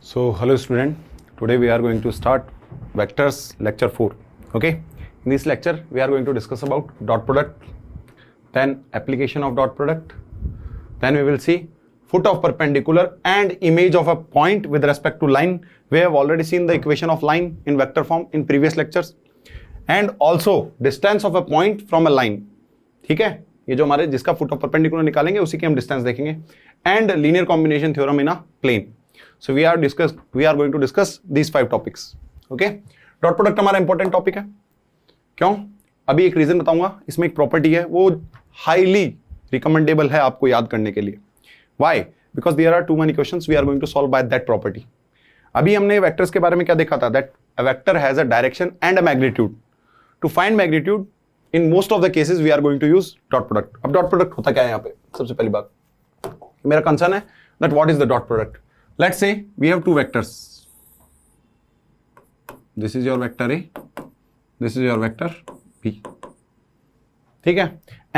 So hello student, today we are going to start vectors lecture 4. Okay, in this lecture we are going to discuss about dot product, then application of dot product, then we will see foot of perpendicular and image of a point with respect to line. We have already seen the equation of line in vector form in previous lectures, and also distance of a point from a line. ठीक है, ये जो हमारे जिसका foot of perpendicular निकालेंगे उसी की हम distance देखेंगे, and linear combination theorem in a plane. So we are going to discuss these 5 topics. Okay, dot product हमारा important topic है. क्यों? अभी एक reason बताऊंगा. इसमें एक property है, वो highly recommendable है आपको याद करने के लिए. Why? Because there are too many questions we are going to solve by that property. अभी हमने vectors के बारे में क्या देखा था? That a vector has a direction and a magnitude. To find magnitude, in most of the cases we are going to use dot product. अब dot product होता क्या है यहाँ पे? सबसे पहली बात मेरा concern है that what is the dot product. Let's say we have two vectors. This is your vector A, this is your vector B. ठीक है?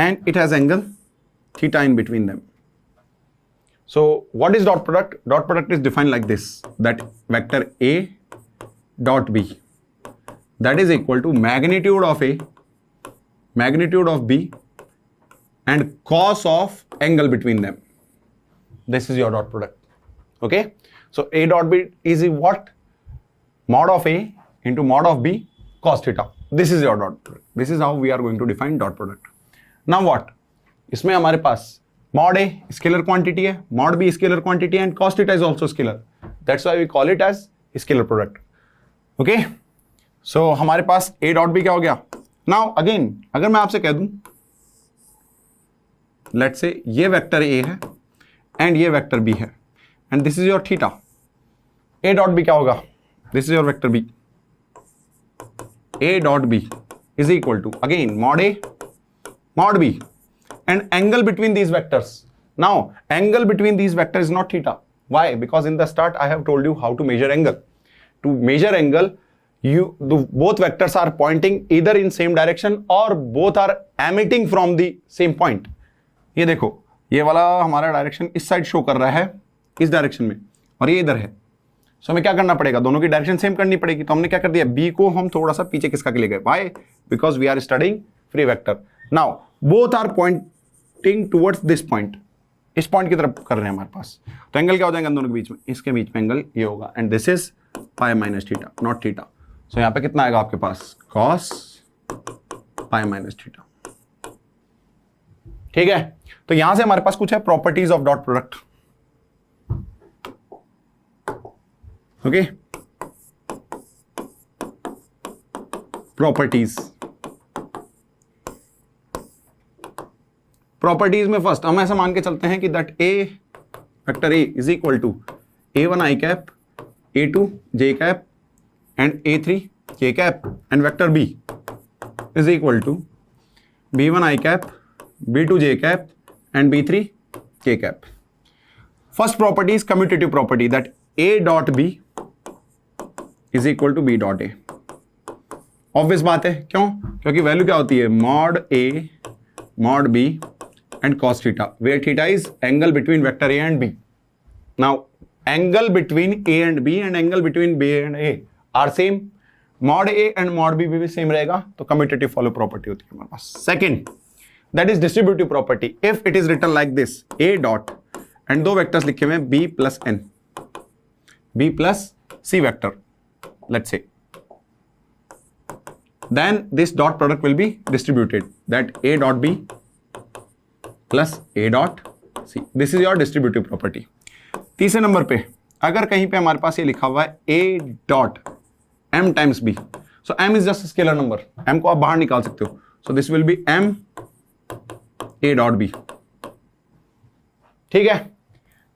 And it has angle theta in between them. So what is dot product? Dot product is defined like this, that vector A dot B, that is equal to magnitude of A, magnitude of B, and cos of angle between them. This is your dot product. Okay, so A dot B is what? Mod of A into mod of B cos theta. This is your dot product. This is how we are going to define dot product. Now what? इसमें हमारे पास mod A scalar quantity है, mod B scalar quantity है, and cos theta is also scalar. That's why we call it as scalar product. Okay, so हमारे पास A dot B क्या हो गया? Now again, अगर मैं आपसे कह दूं, let's say ये वेक्टर A है and ये वेक्टर B है, and this is your theta. A dot B क्या होगा? This is your vector B. A dot B is equal to again mod A, mod B, and angle between these vectors. Now angle between these vectors is not theta. Why? Because in the start I have told you how to measure angle. To measure angle, both vectors are pointing either in same direction or both are emitting from the same point. ये देखो, ये वाला हमारा direction इस side show कर रहा है, इस डायरेक्शन में, और ये इधर है. सो हमें क्या करना पड़ेगा? दोनों की डायरेक्शन सेम करनी पड़ेगी. तो हमने क्या कर दिया? बी को हम थोड़ा सा पीछे किसका के ले गए? Why? Because we are studying free vector. Now both are pointing towards this point, इस पॉइंट की तरफ कर रहे हैं हमारे पास. तो एंगल क्या हो जाएगा दोनों के बीच में? इसके बीच में एंगल ये होगा, and this is pi minus theta, not theta. So यहाँ पे कितना आएगा आपके पास? Cos pi minus theta. ठीक है, तो यहां से हमारे पास कुछ है properties of dot product. Okay, properties में फर्स्ट हम ऐसा मान के चलते हैं कि that a vector A is equal to A1 i cap, A2 j cap, and A3 k cap, and vector B is equal to B1 i cap, B2 j cap, and B3 k cap. First property is commutative property, that A dot B is equal to B dot A. Obvious बात है, क्यों? क्योंकि value क्या होती है? mod A mod B and cos theta, where theta is angle between vector A and B. Now angle between A and B and angle between B and A are same. mod A and mod B भी same रहेगा, तो commutative follow property होती है हमारे पास. Second, that is distributive property. If it is written like this, A dot and दो vectors लिखे हुए हैं B plus N, B plus C vector, let's say, then this dot product will be distributed, that A dot B plus A dot C. This is your distributive property. तीसरे number पे अगर कहीं पे हमारे पास ये लिखा हुआ है A dot M times B, so M is just a scalar number, M को आप बाहर निकाल सकते हो, so this will be M A dot B. ठीक है,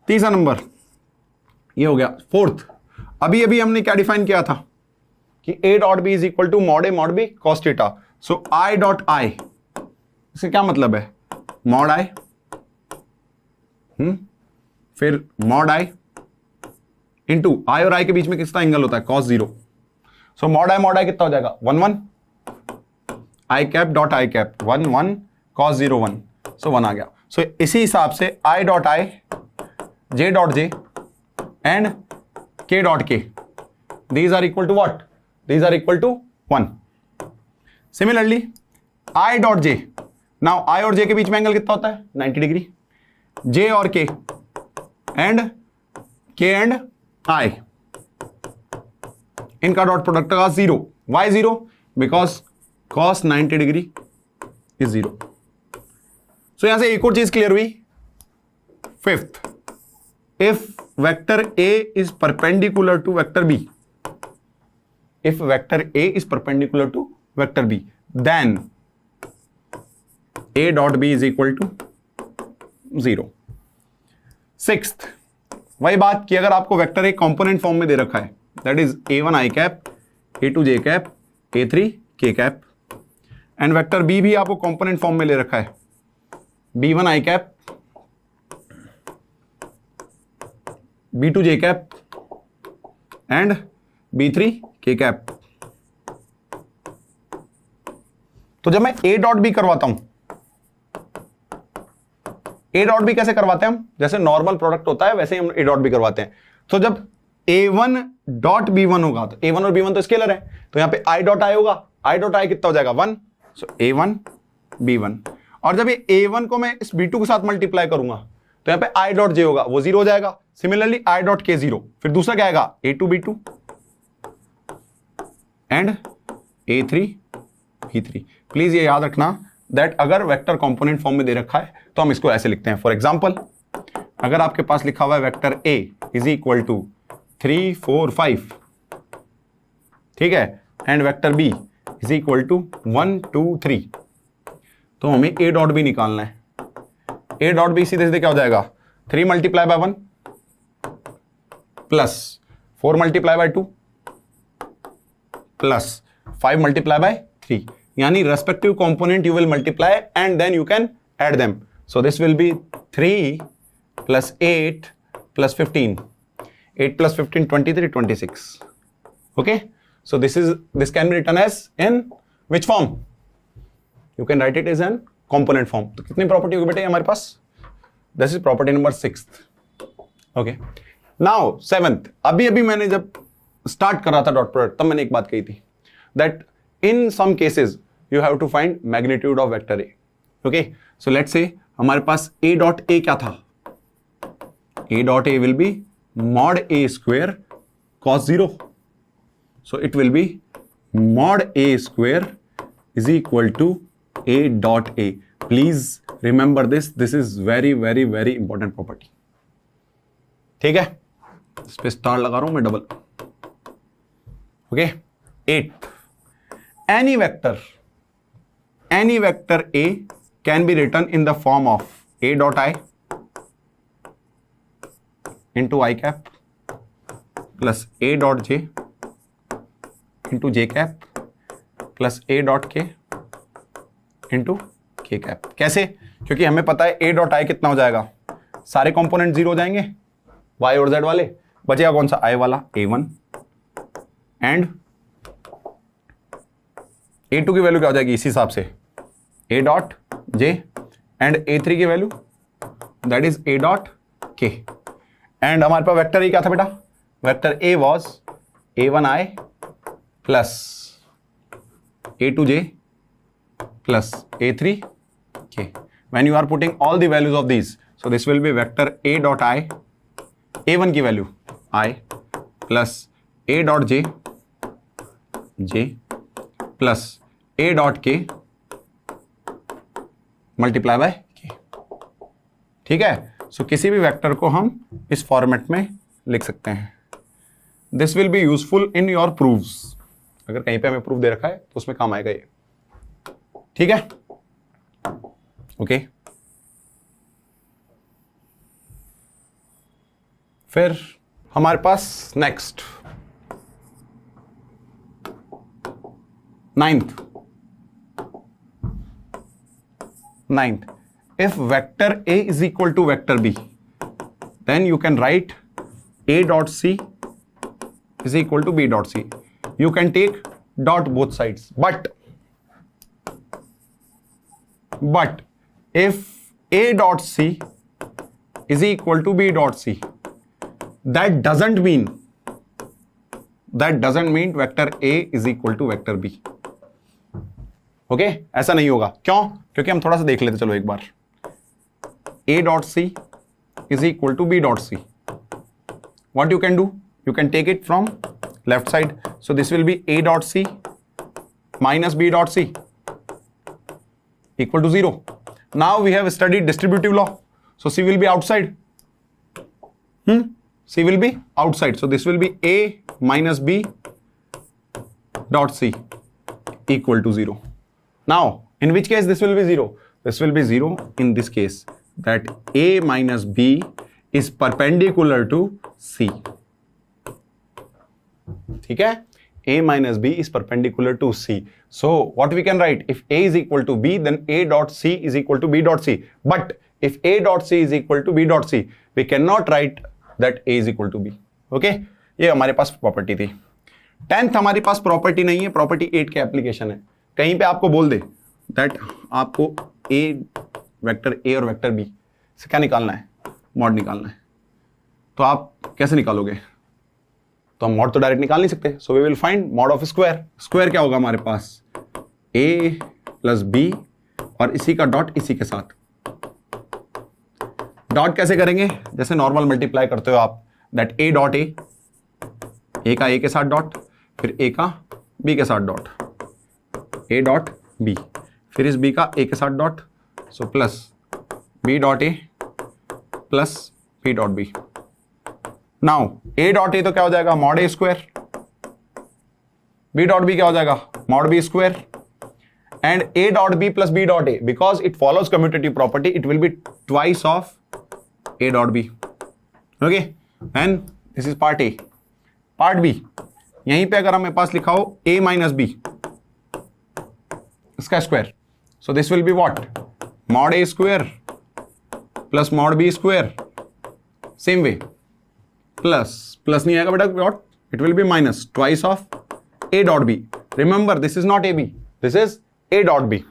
तीसरा नंबर ये हो गया. फोर्थ, अभी हमने क्या डिफाइन किया था कि A dot B is equal to mod A mod B cos theta. So I dot I, इसका क्या मतलब है? mod I, फिर mod I इंटू I और I के बीच में कितना एंगल होता है? cos 0. सो mod I कितना हो जाएगा? 1 1 I cap dot I cap 1 1 cos 0 1. सो 1 आ गया. सो इसी हिसाब से I dot I, J dot J, and k dot k. These are equal to what? These are equal to 1. Similarly, I dot j. Now I और j के बीच में angle कितना होता है? 90 डिग्री. j और k and k and I, इनका dot product का 0. Why 0? Because cos 90 degree is 0. So यहां से एक और चीज क्लियर हुई. Fifth, if vector A is perpendicular to vector B, if vector A is perpendicular to vector B, then A dot B is equal to 0. Sixth, वही बात कि अगर आपको वेक्टर एक कंपोनेंट फॉर्म में दे रखा है, that is A1 I cap, A2 J cap, A3 K cap, and vector B भी आपको कंपोनेंट फॉर्म में ले रखा है, B1 I cap, B2 J cap and B3 K cap. तो जब मैं A डॉट B करवाता हूं, A डॉट B कैसे करवाते हैं हम? जैसे नॉर्मल प्रोडक्ट होता है वैसे ही हम A डॉट B करवाते हैं. तो जब A1 डॉट B1 होगा, तो A1 और B1 तो स्केलर है, तो यहां पे I डॉट I होगा. I डॉट I कितना हो जाएगा? 1. सो A1 B1. और जब ये A1 को मैं इस B2 के साथ मल्टीप्लाई करूंगा तो यहां पे I डॉट J होगा, वो 0 हो जाएगा. Similarly I dot K 0. फिर दूसरा क्या आएगा? A2 B2 and A3 B3. Please ये याद रखना दैट अगर वेक्टर कंपोनेंट फॉर्म में दे रखा है तो हम इसको ऐसे लिखते हैं. फॉर एग्जांपल, अगर आपके पास लिखा हुआ है vector A is equal to 3 4 5, ठीक है, and vector B is equal to 1 2 3, तो हमें A डॉट B निकालना है. A डॉट B सीधे सीधे क्या हो जाएगा? 3 multiply by 1 plus 4 multiply by 2 plus 5 multiply by 3. यानी respective component you will multiply and then you can add them. So this will be 3 plus 8 plus 15. 8 plus 15 23 26. Okay, so this can be written as in which form? You can write it as an component form. तो कितनी property होगी बेटे हमारे पास? This is property number 6th. Okay. Now 7th. अभी मैंने जब start कर रहा था डॉट प्रोडक्ट, तब मैंने एक बात कही थी that in some cases you have to find magnitude of vector A. Okay, so let's say हमारे पास A dot A क्या था? A dot A will be mod A square cos 0. So it will be mod A square is equal to A dot A. Please remember this. This is very very very important property. ठीक है, इस पे star लगा रहा हूं मैं double. Okay, 8th. Any vector A can be written in the form of A dot I into I cap plus A dot J into J cap plus A dot K into K cap. कैसे? क्योंकि हमें पता है A dot I कितना हो जाएगा? सारे component 0 हो जाएंगे, Y और Z वाले. बचेगा कौन सा? I वाला, A1 एंड A2 की वैल्यू क्या हो जाएगी इसी हिसाब से? A dot J and A3 की value that is A dot K. And हमारे पास वेक्टर A क्या था बेटा? Vector A was A1I plus A2J plus A3K. When you are putting all the values of these, so this will be vector A dot I, A1 की value I plus A dot J plus A dot K multiply by K. ठीक है, सो किसी भी vector को हम इस format में लिख सकते हैं. This will be useful in your proves. अगर कहीं पे हमें प्रूफ दे रखा है तो उसमें काम आएगा ये. ठीक है, ओके. फिर हमारे पास next 9th. If vector A is equal to vector B, then you can write A dot C is equal to B dot C. You can take dot both sides, but if A dot C is equal to B dot C, that doesn't mean that doesn't mean vector A is equal to vector B. Okay, ऐसा नहीं होगा। क्यों? क्योंकि हम थोड़ा सा देख लेते, चलो एक बार। a dot C is equal to b dot C. What you can do? You can take it from left side, so this will be a dot C minus b dot C equal to 0. Now we have studied distributive law, so C will be outside. C will be outside, so this will be A minus B dot C equal to 0. Now, in which case this will be 0? This will be 0 in this case, that A minus B is perpendicular to C. ठीक है? A minus B is perpendicular to C. So what we can write? If A is equal to B, then A dot C is equal to B dot C. But if A dot C is equal to B dot C, we cannot write that A is equal to B. Okay? ये हमारे पास property थी। 10th हमारे पास property नहीं है, property 8 के application है। कहीं पे आपको बोल दे दैट आपको A वेक्टर A और वेक्टर B से क्या निकालना है? मॉड निकालना है। तो आप कैसे निकालोगे? तो हम मॉड तो डायरेक्ट निकाल नहीं सकते, so we will find mod of square. Square क्या होगा हमारे पास? a प्लस बी और इसी का डॉट इसी के साथ। डॉट कैसे करेंगे? जैसे नॉर्मल मल्टीप्लाई करते हो आप, दैट a डॉट ए का a के साथ डॉट, फिर a का b के साथ डॉट, a डॉट b, फिर इस b का a के साथ dot, so plus b dot A plus b dot b। Now a dot A तो क्या हो जाएगा? Mod A square. b dot B क्या हो जाएगा? Mod B square. And a dot B plus b dot A, because it follows commutative property, it will be twice of a dot B. Okay, and this is part A. Part B, यहीं पे अगर हमें पास लिखा हो a minus B, इसका square, so this will be what? Mod A square plus mod B square. Same way plus नहीं आएगा बेटा, what? It will be minus twice of a dot B. Remember this is not A B, this is a dot B,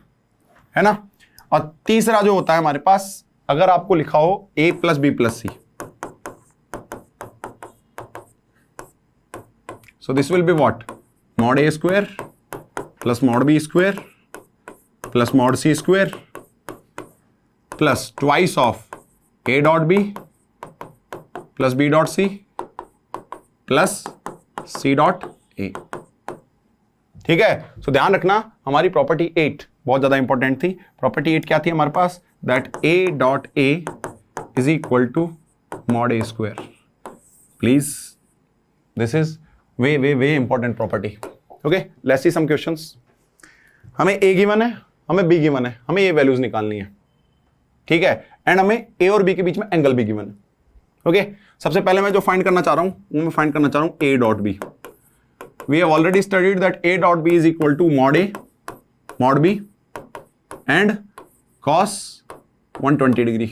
है ना? और तीसरा जो होता है हमारे पास, अगर आपको लिखा हो a plus B plus C, so this will be what? Mod A square plus mod B square plus mod C square plus twice of a dot B plus B dot C plus C dot A. ठीक है? सो ध्यान रखना, हमारी property 8 बहुत ज्यादा important थी। Property 8 क्या थी हमारे पास? That a dot A is equal to mod A square. Please, this is way way way important property. Okay, let's see some questions. हमें a गिवन है, हमें b गिवन है, हमें ये वैल्यूज निकालनी है। ठीक है? एंड हमें a और b के बीच में एंगल भी गिवन है। ओके, सबसे पहले मैं जो फाइंड करना चाह रहा हूं, वो मैं फाइंड करना चाह रहा हूं a dot B. We have already studied that a dot B is equal to mod A mod B and cos 120 degree.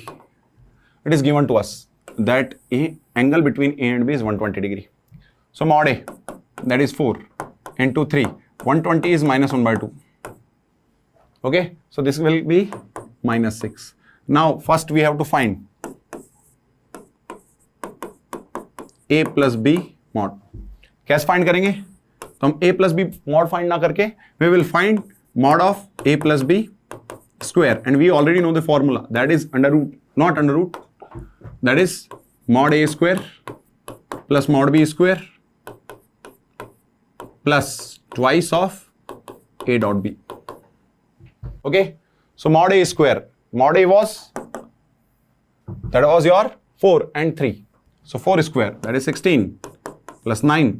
It is given to us that angle between a and b is 120 degree. So mod A, that is 4 into 3, 120 is minus 1/2. Okay, so this will be minus 6. Now first we have to find a plus b mod. कैसे find करेंगे? तो हम a plus b mod find ना करके we will find mod of a plus b square, and we already know the formula, that is under root, not under root, that is mod a square plus mod b square plus twice of a dot b. Okay, so mod a square, mod a was, that was your 4 and 3, so 4 square, that is 16 plus 9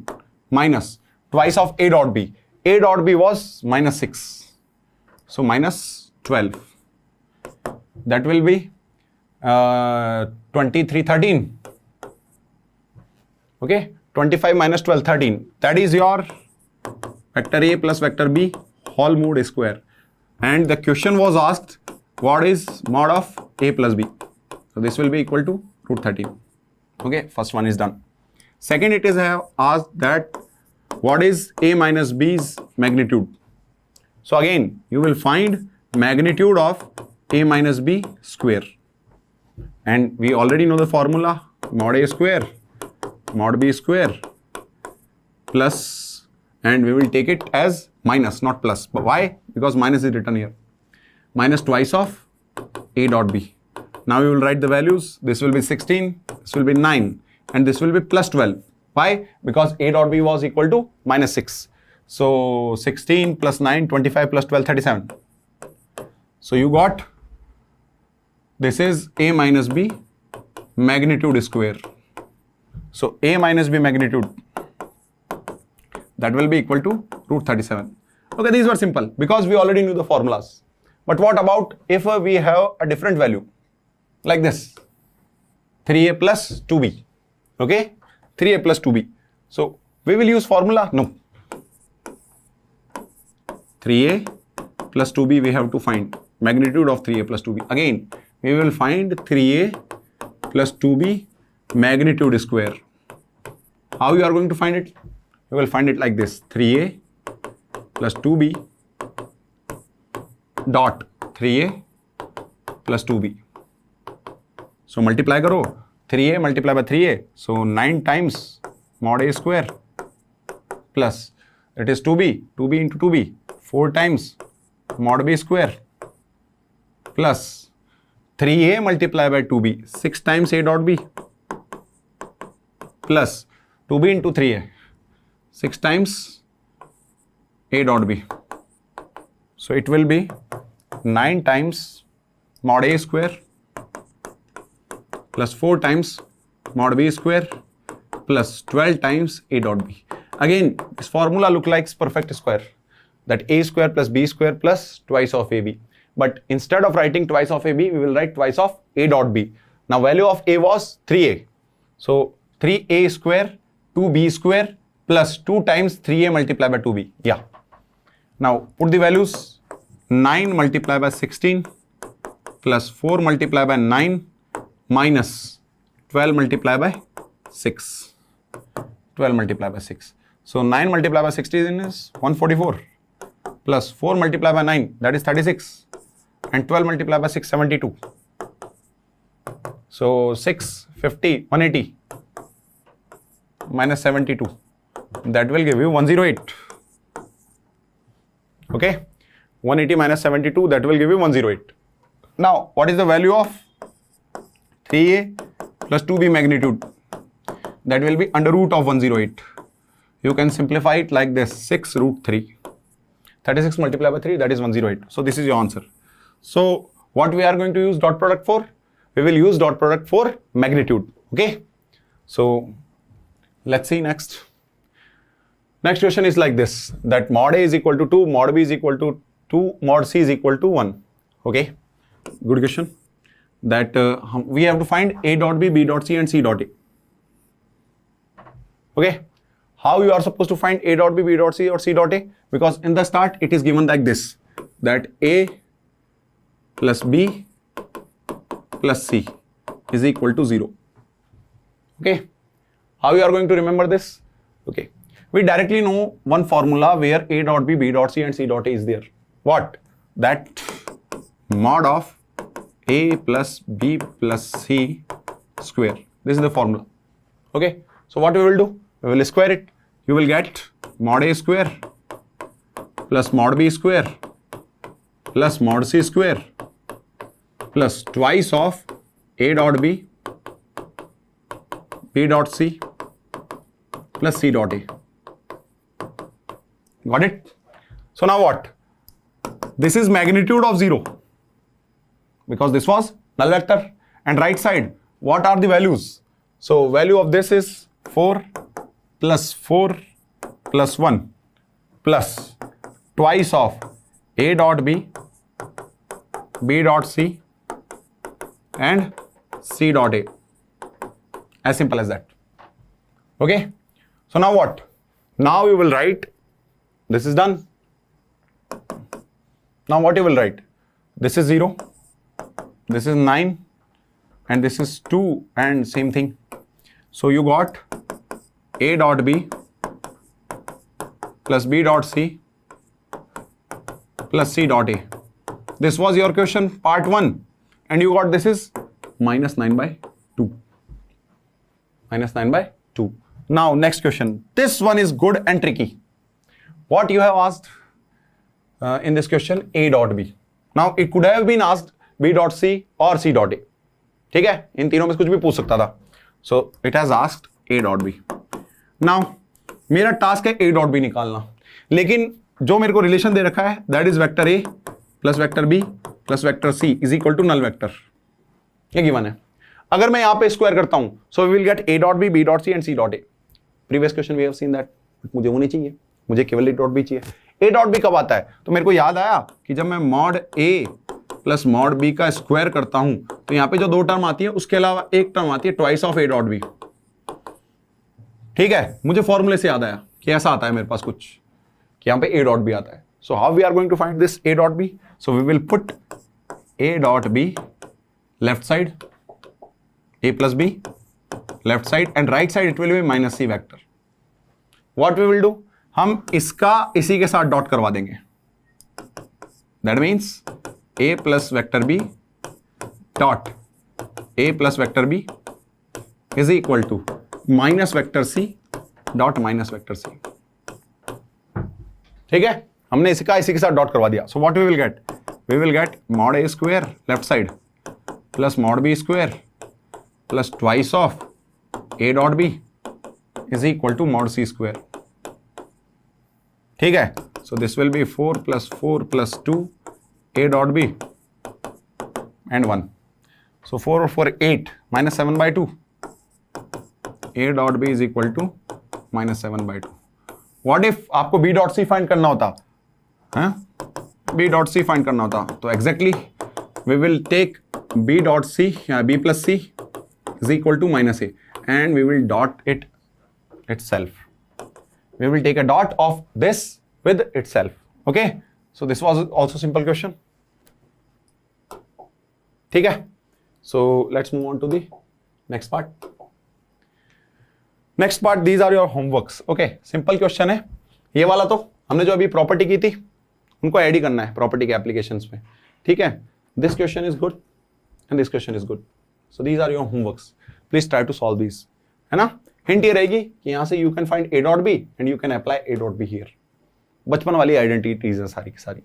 minus twice of a dot b. A dot b was minus 6, so minus 12. That will be 23, 13. Okay, 25 minus 12, 13. That is your vector a plus vector b whole mod square. And the question was asked, what is mod of a plus b? So this will be equal to root 13. Okay, first one is done. Second, it is asked that what is a minus b's magnitude? So again, you will find magnitude of a minus b square. And we already know the formula, mod a square, mod b square, plus, and we will take it as minus, not plus. But why? Because minus is written here. Minus twice of A dot B. Now we will write the values. This will be 16, this will be 9, and this will be plus 12. Why? Because A dot B was equal to minus 6. So 16 plus 9, 25 plus 12, 37. So you got, this is A minus B magnitude square. So A minus B magnitude, that will be equal to root 37. Okay, these were simple because we already knew the formulas. But what about if we have a different value like this, 3A plus 2B, okay, 3A plus 2B. So we will use formula? No. 3A plus 2B we have to find magnitude of 3A plus 2B. Again, we will find 3A plus 2B magnitude square. How you are going to find it? You will find it like this, 3A plus 2B dot 3A plus 2B. So multiply karo, 3A multiply by 3A. So 9 times mod A square plus, it is 2B, 2B into 2B, 4 times mod B square plus 3A multiply by 2B, 6 times A dot B plus 2B into 3A, 6 times A dot B. So it will be 9 times mod A square plus 4 times mod B square plus 12 times A dot B. Again, this formula looks like perfect square, that A square plus B square plus twice of AB. But instead of writing twice of AB, we will write twice of A dot B. Now value of A was 3A. So 3A square 2B square plus 2 times 3A multiplied by 2B. Yeah. Now put the values, 9 multiplied by 16 plus 4 multiplied by 9 minus 12 multiplied by 6. 12 multiplied by 6. So 9 multiplied by 16 is 144 plus 4 multiplied by 9, that is 36, and 12 multiplied by 6, 72. So 650, 180 minus 72, that will give you 108. Okay, 180 minus 72, that will give you 108. Now what is the value of 3A plus 2B magnitude? That will be under root of 108. You can simplify it like this, 6 root 3. 36 multiplied by 3, that is 108. So this is your answer. So what we are going to use dot product for? We will use dot product for magnitude. Okay. So let's see next. Next question is like this, that mod A is equal to 2, mod B is equal to 2, mod C is equal to 1. Okay. Good question. That we have to find A dot B, B dot C and C dot A. Okay. How you are supposed to find A dot B, B dot C or C dot A? Because in the start it is given like this, that A plus B plus C is equal to 0. Okay. How you are going to remember this? Okay. We directly know one formula where A dot B, B dot C and C dot A is there. What? That mod of A plus B plus C square. This is the formula. Okay. So what we will do? We will square it. You will get mod A square plus mod B square plus mod C square plus twice of A dot B, B dot C plus C dot A. Got it? So now what? This is magnitude of 0 because this was null vector, and right side, what are the values? So value of this is 4 plus 1 plus twice of A dot B, B dot C and C dot A. As simple as that. Okay. So now what? Now you will write, this is done. Now what you will write? This is 0, this is 9 and this is 2 and same thing. So you got A dot B plus B dot C plus C dot A. This was your question part 1 and you got this is minus 9 by 2. Minus 9 by 2. Now next question. This one is good and tricky. What you have asked in this question, A dot B. Now it could have been asked B dot C or C dot A. ठीक है, इन तीनों में कुछ भी पूछ सकता था. So it has asked A dot B. Now मेरा टास्क है A dot B निकालना, लेकिन जो मेरे को रिलेशन दे रखा है that is vector A plus vector B plus vector C is equal to null vector. ये गिवन है. अगर मैं यहां पे स्क्वायर करता हूं, so we will get A dot B, B dot C and C dot A. Previous question we have seen that. मुझे वो नहीं चाहिए, मुझे केवल A dot B चाहिए. A dot B कब आता है? तो मेरे को याद आया कि जब मैं mod A plus mod B का स्क्वायर करता हूं, तो यहां पे जो दो टर्म आती है उसके अलावा एक टर्म आती है twice of A dot B. ठीक है, मुझे फॉर्मूले से याद आया कि ऐसा आता है मेरे पास कुछ, कि यहां पे A dot B आता है. So how we are going to find this A dot B? So we will put A dot B left side, A plus B left side and right side it will be minus C vector. What we will do, हम इसका इसी के साथ dot करवा देंगे. That means A plus vector B dot A plus vector B is equal to minus vector C dot minus vector C. ठीक है, हमने इसका इसी के साथ डॉट करवा दिया. So what we will get, we will get mod A square left side plus mod B square plus twice of A dot B is equal to mod C square. ठीक है, so this will be 4 plus 2 A dot B and 1. So 4 or 4 8 minus 7 by 2. A dot B is equal to minus 7 by 2. What if आपको B dot C find करना होता, हाँ? B dot C find करना होता, तो exactly we will take B dot C या B plus C is equal to minus A and we will dot it itself. We will take a dot of this with itself. Okay? So this was also simple question. ठीक है, so let's move on to the next part. Next part, these are your homeworks. Okay, simple question है ये वाला. तो हमने जो अभी property की थी उनको ऐड ही करना है प्रॉपर्टी के एप्लीकेशंस में. ठीक है, this question is good and this question is good. So these are your homeworks. Please try to solve these. है ना. हिंट ये रहेगी कि यहां से you can find A dot B and you can apply A dot B here. बचपन वाली identities है सारी की सारी.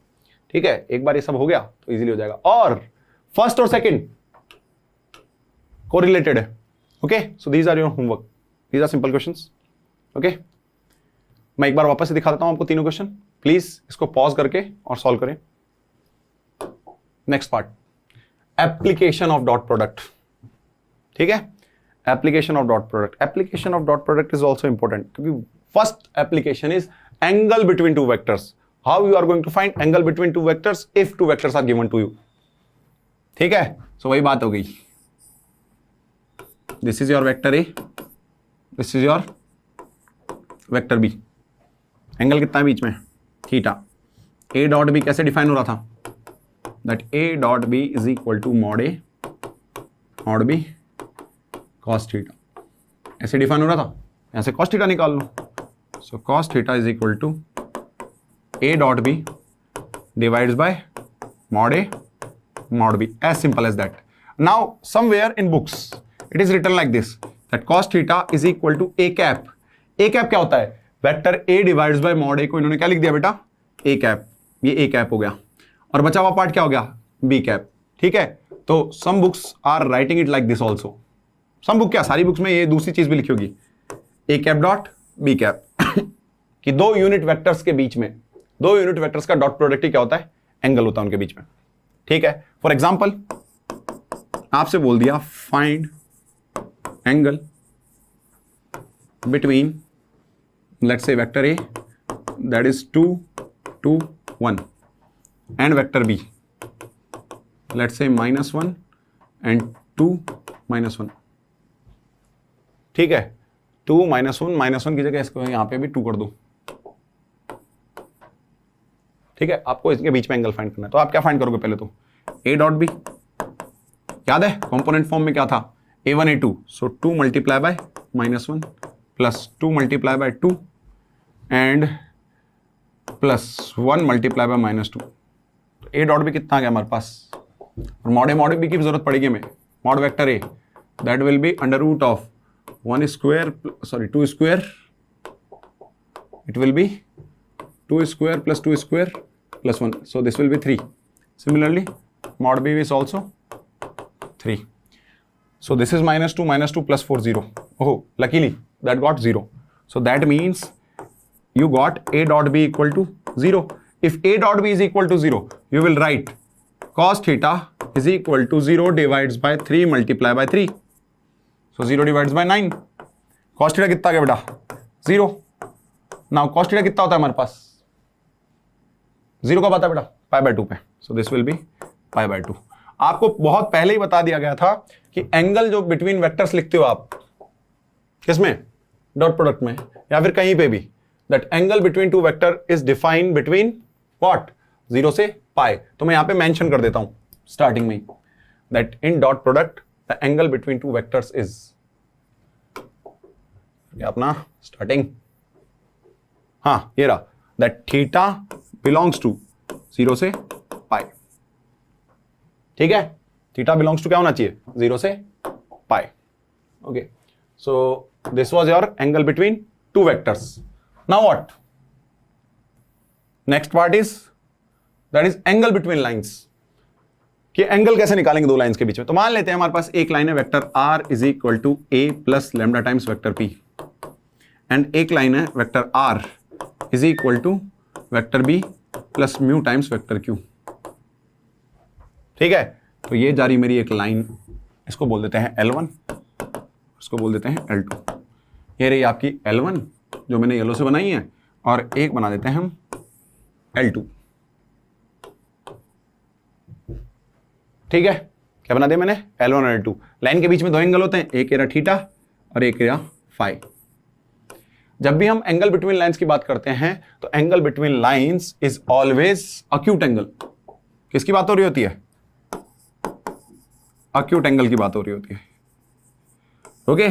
ठीक है, एक बार ये सब हो गया तो इजीली हो जाएगा. और फर्स्ट और सेकंड कोरिलेटेड है. Okay, so these are your homework, these are simple questions. Okay, मैं एक बार वापस से दिखा देता हूं आपको तीनों क्वेश्चन. प्लीज इसको पॉज करके और सॉल्व करें. Next part, application of dot product. ठीक है, application of dot product. Application of dot product is also important क्योंकि first application is angle between two vectors. How you are going to find angle between two vectors if two vectors are given to you? ठीक है, so वही बात हो गई. This is your vector A, this is your vector B. Angle कितना है बीच में, theta. A dot B कैसे डिफाइन हो रहा था, that A dot B is equal to mod A mod B cos theta. ऐसे डिफाइन हो रहा था, यहां से cos थीटा निकाल लो. So cos theta is equal to A dot B divides by mod A mod B. As simple as that. Now somewhere in books it is written like this, that cos theta is equal to A cap. A cap क्या होता है, vector A divides by mod A को इन्होंने क्या लिख दिया बेटा, A cap. ये A cap हो गया और बचा हुआ पार्ट क्या हो गया, B cap. ठीक है, तो some books are writing it like this also. some book क्या, सारी बुक्स में ये दूसरी चीज भी लिखी होगी, A cap dot B cap. कि दो यूनिट वेक्टर्स के बीच में, दो यूनिट वेक्टर्स का डॉट प्रोडक्ट ही क्या होता है, एंगल होता है उनके बीच में. ठीक है, फॉर एग्जांपल आपसे बोल दिया find angle between let's say vector A that is 2 2 1 and vector B let's say -1 and 2 -1. ठीक है, 2 -1 की जगह इसको यहां पे भी 2 कर दो. ठीक है, आपको इसके बीच में एंगल फाइंड करना है. तो आप क्या फाइंड करोगे, पहले तो A डॉट B, याद है कंपोनेंट फॉर्म में क्या था, A1 A2. So 2 multiply by -1 plus 2 multiply by 2 and plus 1 multiply by -2. A dot B कितना आ गया हमारे पास, और मॉड A मॉड B की जरूरत पड़ेगी हमें. Mod vector A that will be under root of 1 square, sorry 2 square, it will be 2 square plus 2 square plus 1, so this will be 3. Similarly mod b is also 3. So this is minus 2 plus 4, 0. Oh, luckily that got 0. So that means you got a dot b equal to 0. If a dot b is equal to 0, you will write cos theta is equal to 0 divides by 3 multiply by 3. So 0 divides by 9. Cos theta कितना गया बेटा? 0. Now cos theta कितना होता है हमारे पास? 0 कब आता है बेटा? पाई बाय 2 पे. So this will be pi by 2. आपको बहुत पहले ही बता दिया गया था कि एंगल जो बिटवीन वेक्टर्स लिखते हो आप किसमें? डॉट प्रोडक्ट में या फिर कहीं पे भी, that angle between to vector is defined between what? 0 से पाई. तो मैं यहां पे मेंशन कर देता हूं स्टार्टिंग में, that in dot product the angle between two vectors is, अपना स्टार्टिंग, हाँ ये रहा, दैट थीटा बिलोंग्स टू 0 से पाई. ठीक है, थीटा बिलोंग्स टू क्या होना चाहिए? 0 से pi. Okay, so this was your angle between two vectors. Now what? Next part is that is angle between lines. कि एंगल कैसे निकालेंगे दो लाइंस के बीच में. तो मान लेते हैं हमारे पास एक लाइन है vector r is equal to a plus lambda times vector p, and एक लाइन है vector r is equal to vector b plus mu times vector q. ठीक है, तो ये जा रही मेरी एक लाइन, इसको बोल देते हैं L1, इसको बोल देते हैं L2. ये रही आपकी L1 जो मैंने येलो से बनाई है, और एक बना देते हैं हम L2. ठीक है, क्या बना दिया मैंने? L1 और L2. लाइन के बीच में दो एंगल होते हैं, एक एरा थीटा और एक एरा फाई. जब भी हम एंगल बिटवीन लाइंस की बात करते हैं तो angle between lines is always acute angle. किसकी बात हो रही होती है? अक्यूट एंगल की बात हो रही होती है. ओके,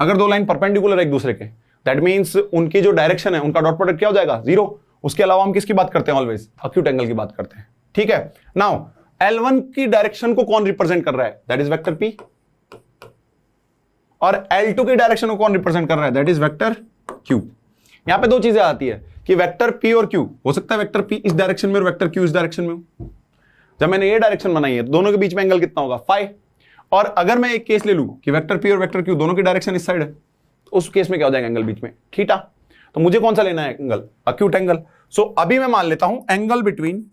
अगर दो लाइन परपेंडिकुलर एक दूसरे के, दैट मींस उनकी जो डायरेक्शन है उनका डॉट प्रोडक्ट क्या हो जाएगा? 0. उसके अलावा हम किसकी बात करते हैं? ऑलवेज अक्यूट एंगल की बात करते हैं. ठीक है, नाउ L1 की डायरेक्शन को कौन रिप्रेजेंट कर रहा है? That is vector P. और L2 की डायरेक्शन को कौन रिप्रेजेंट कर रहा है? That is vector Q. यहां पे दो चीजें आती है कि वेक्टर P और Q हो सकता है वेक्टर P इस डायरेक्शन में और वेक्टर Q इस डायरेक्शन में हो. जब मैंने ये डायरेक्शन बनाई है तो दोनों के बीच में एंगल कितना होगा? फाई. और अगर मैं एक केस ले लूं कि वेक्टर P और वेक्टर Q दोनों की डायरेक्शन इस साइड है, तो उस केस में क्या हो जाएगा? एंगल बीच में थीटा. तो मुझे कौन सा लेना है एंगल? Acute angle. सो अभी मैं मान लेता हूं angle between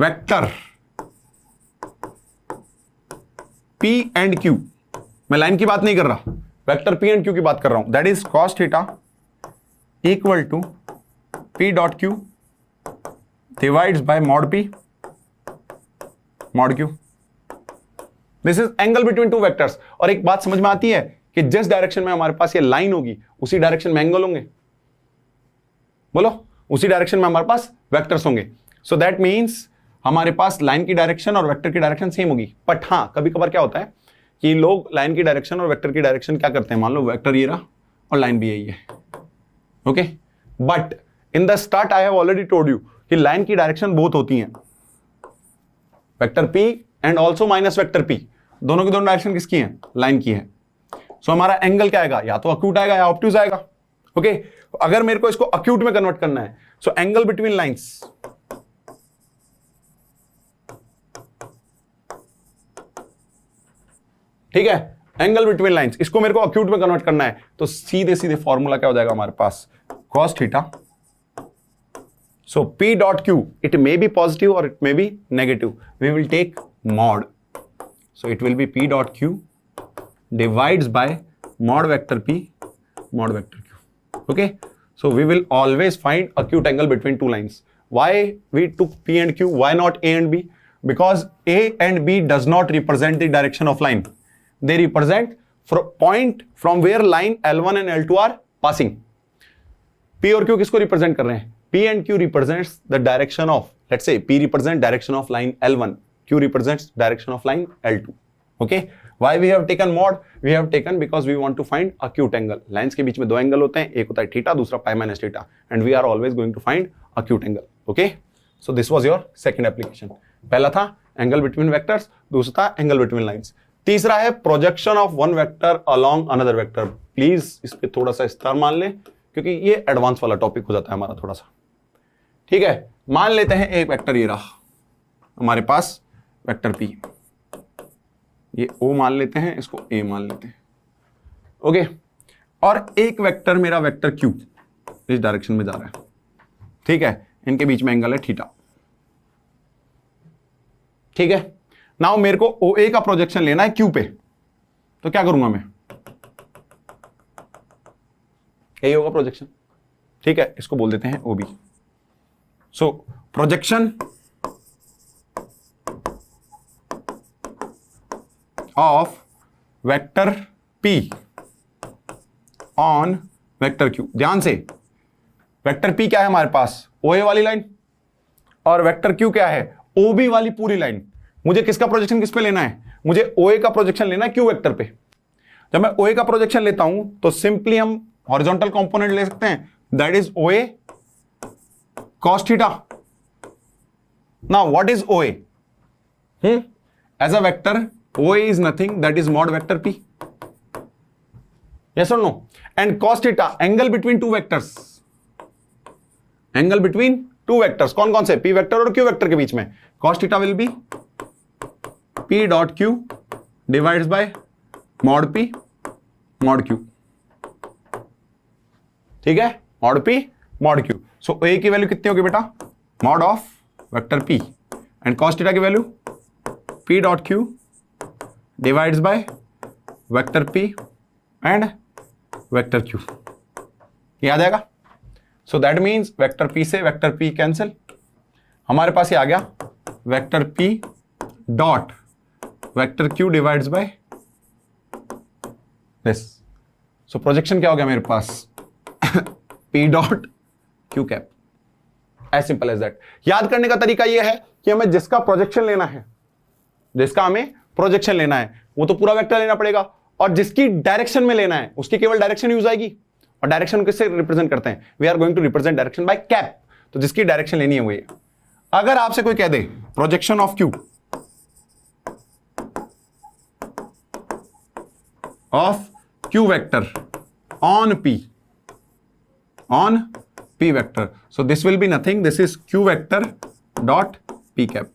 vector P and Q. मैं लाइन की बात नहीं कर रहा, वेक्टर P एंड Q की बात कर रहा हूं. That is cos theta equal to P dot Q divides by mod P mod Q. This is angle between two vectors. और एक बात समझ में आती है कि जिस डायरेक्शन में हमारे पास ये लाइन होगी उसी डायरेक्शन में एंगल होंगे. बोलो, उसी डायरेक्शन में हमारे पास वेक्टर्स होंगे. सो दैट मींस हमारे पास लाइन की डायरेक्शन और वेक्टर की डायरेक्शन सेम होगी. बट हां, कभी कभार क्या होता है कि लोग लाइन की डायरेक्शन और वेक्टर की डायरेक्शन क्या करते हैं, मान लो वेक्टर ये रहा और लाइन भी यही है. Okay, but in the start I have already told you कि लाइन की डायरेक्शन बहुत होती हैं, vector P and also minus vector P. दोनों की दोनों डायरेक्शन किसकी है? लाइन की है. सो हमारा एंगल क्या आएगा? या तो अक्यूट आएगा या ऑब्ट्यूज आएगा. ओके, अगर मेरे को इसको अक्यूट में कन्वर्ट करना है, सो एंगल बिटवीन लाइंस ठीक है, एंगल बिटवीन लाइंस, इसको मेरे को अक्यूट में कन्वर्ट करना है, तो सीधे सीधे फॉर्मूला क्या हो जाएगा हमारे पास? cos theta. So P dot Q, it may be positive और it may be negative. We will take mod. So it will be P dot Q divides by mod vector P mod vector Q. Okay, so we will always find acute angle between two lines. Why we took P and Q? Why not A and B? Because A and B does not represent the direction of line. They represent point from where line L1 and L2 are passing. P और Q किसको represent कर रहे हैं? P and Q represents the direction of, let's say P represents direction of line L1, Q represents direction of line L2. Okay? Why we have taken mod? We have taken because we want to find acute angle. Lines के बीच में दो angle होते हैं, एक होता है theta, दूसरा पाई minus theta, and we are always going to find acute angle. Okay? So this was your second application. पहला था एंगल बिटवीन वेक्टर्स, दूसरा था एंगल बिटवीन लाइंस. तीसरा है projection of one vector along another vector. Please इस पे थोड़ा सा स्तर मान ले, क्योंकि ये एडवांस वाला टॉपिक हो जाता है हमारा थोड़ा सा। ठीक है, मान लेते हैं एक वेक्टर ये रहा हमारे पास, वेक्टर पी, ये ओ मान लेते हैं, इसको ए मान लेते हैं। ओके, और एक वेक्टर मेरा वेक्टर क्यू इस डायरेक्शन में जा रहा है। ठीक है, इनके बीच में एंगल है थीटा। ठीक है, नाउ मेरे को ओ ए का प्रोजेक्शन लेना है क्यू पे, तो क्या करूंगा मैं, यही होगा प्रोजेक्शन। ठीक है, इसको बोल देते हैं O B. So projection of vector P on vector Q. ध्यान से, वेक्टर पी क्या है हमारे पास, ओ ए वाली लाइन, और वेक्टर क्यू क्या है, ओ बी वाली पूरी लाइन। मुझे किसका प्रोजेक्शन किस पे लेना है, मुझे ओ ए का प्रोजेक्शन लेना है क्यू वेक्टर पे। जब मैं ओ ए का प्रोजेक्शन लेता हूं तो सिंपली हम हॉरिजॉन्टल कंपोनेंट ले सकते हैं, that is O A cos theta. Now what is OA? As a vector, OA is nothing, that is mod vector P. Yes or no? And cos theta, angle between two vectors. Angle between two vectors. कौन कौन से, P vector और Q vector के बीच में. Cos theta will be P dot Q divides by mod P mod Q. ठीक है, mod P mod Q. सो ए की value कितनी होगी बेटा, mod of vector P, and cos theta की value P dot Q divides by vector P and vector Q. याद आएगा? So that means vector P से वेक्टर पी कैंसिल, हमारे पास ये आ गया vector P dot vector Q divides by this. So projection क्या हो गया मेरे पास, P dot Q cap. As simple as that. याद करने का तरीका यह है कि हमें जिसका प्रोजेक्शन लेना है, जिसका हमें प्रोजेक्शन लेना है वो तो पूरा वेक्टर लेना पड़ेगा, और जिसकी डायरेक्शन में लेना है उसकी केवल डायरेक्शन यूज आएगी। और डायरेक्शन किससे रिप्रेजेंट करते हैं, we are going to represent direction by cap. तो जिसकी डायरेक्शन लेनी है वो ये। अगर आपसे कोई कह दे projection of Q of Q vector on P vector, so this will be nothing, this is Q vector dot P cap.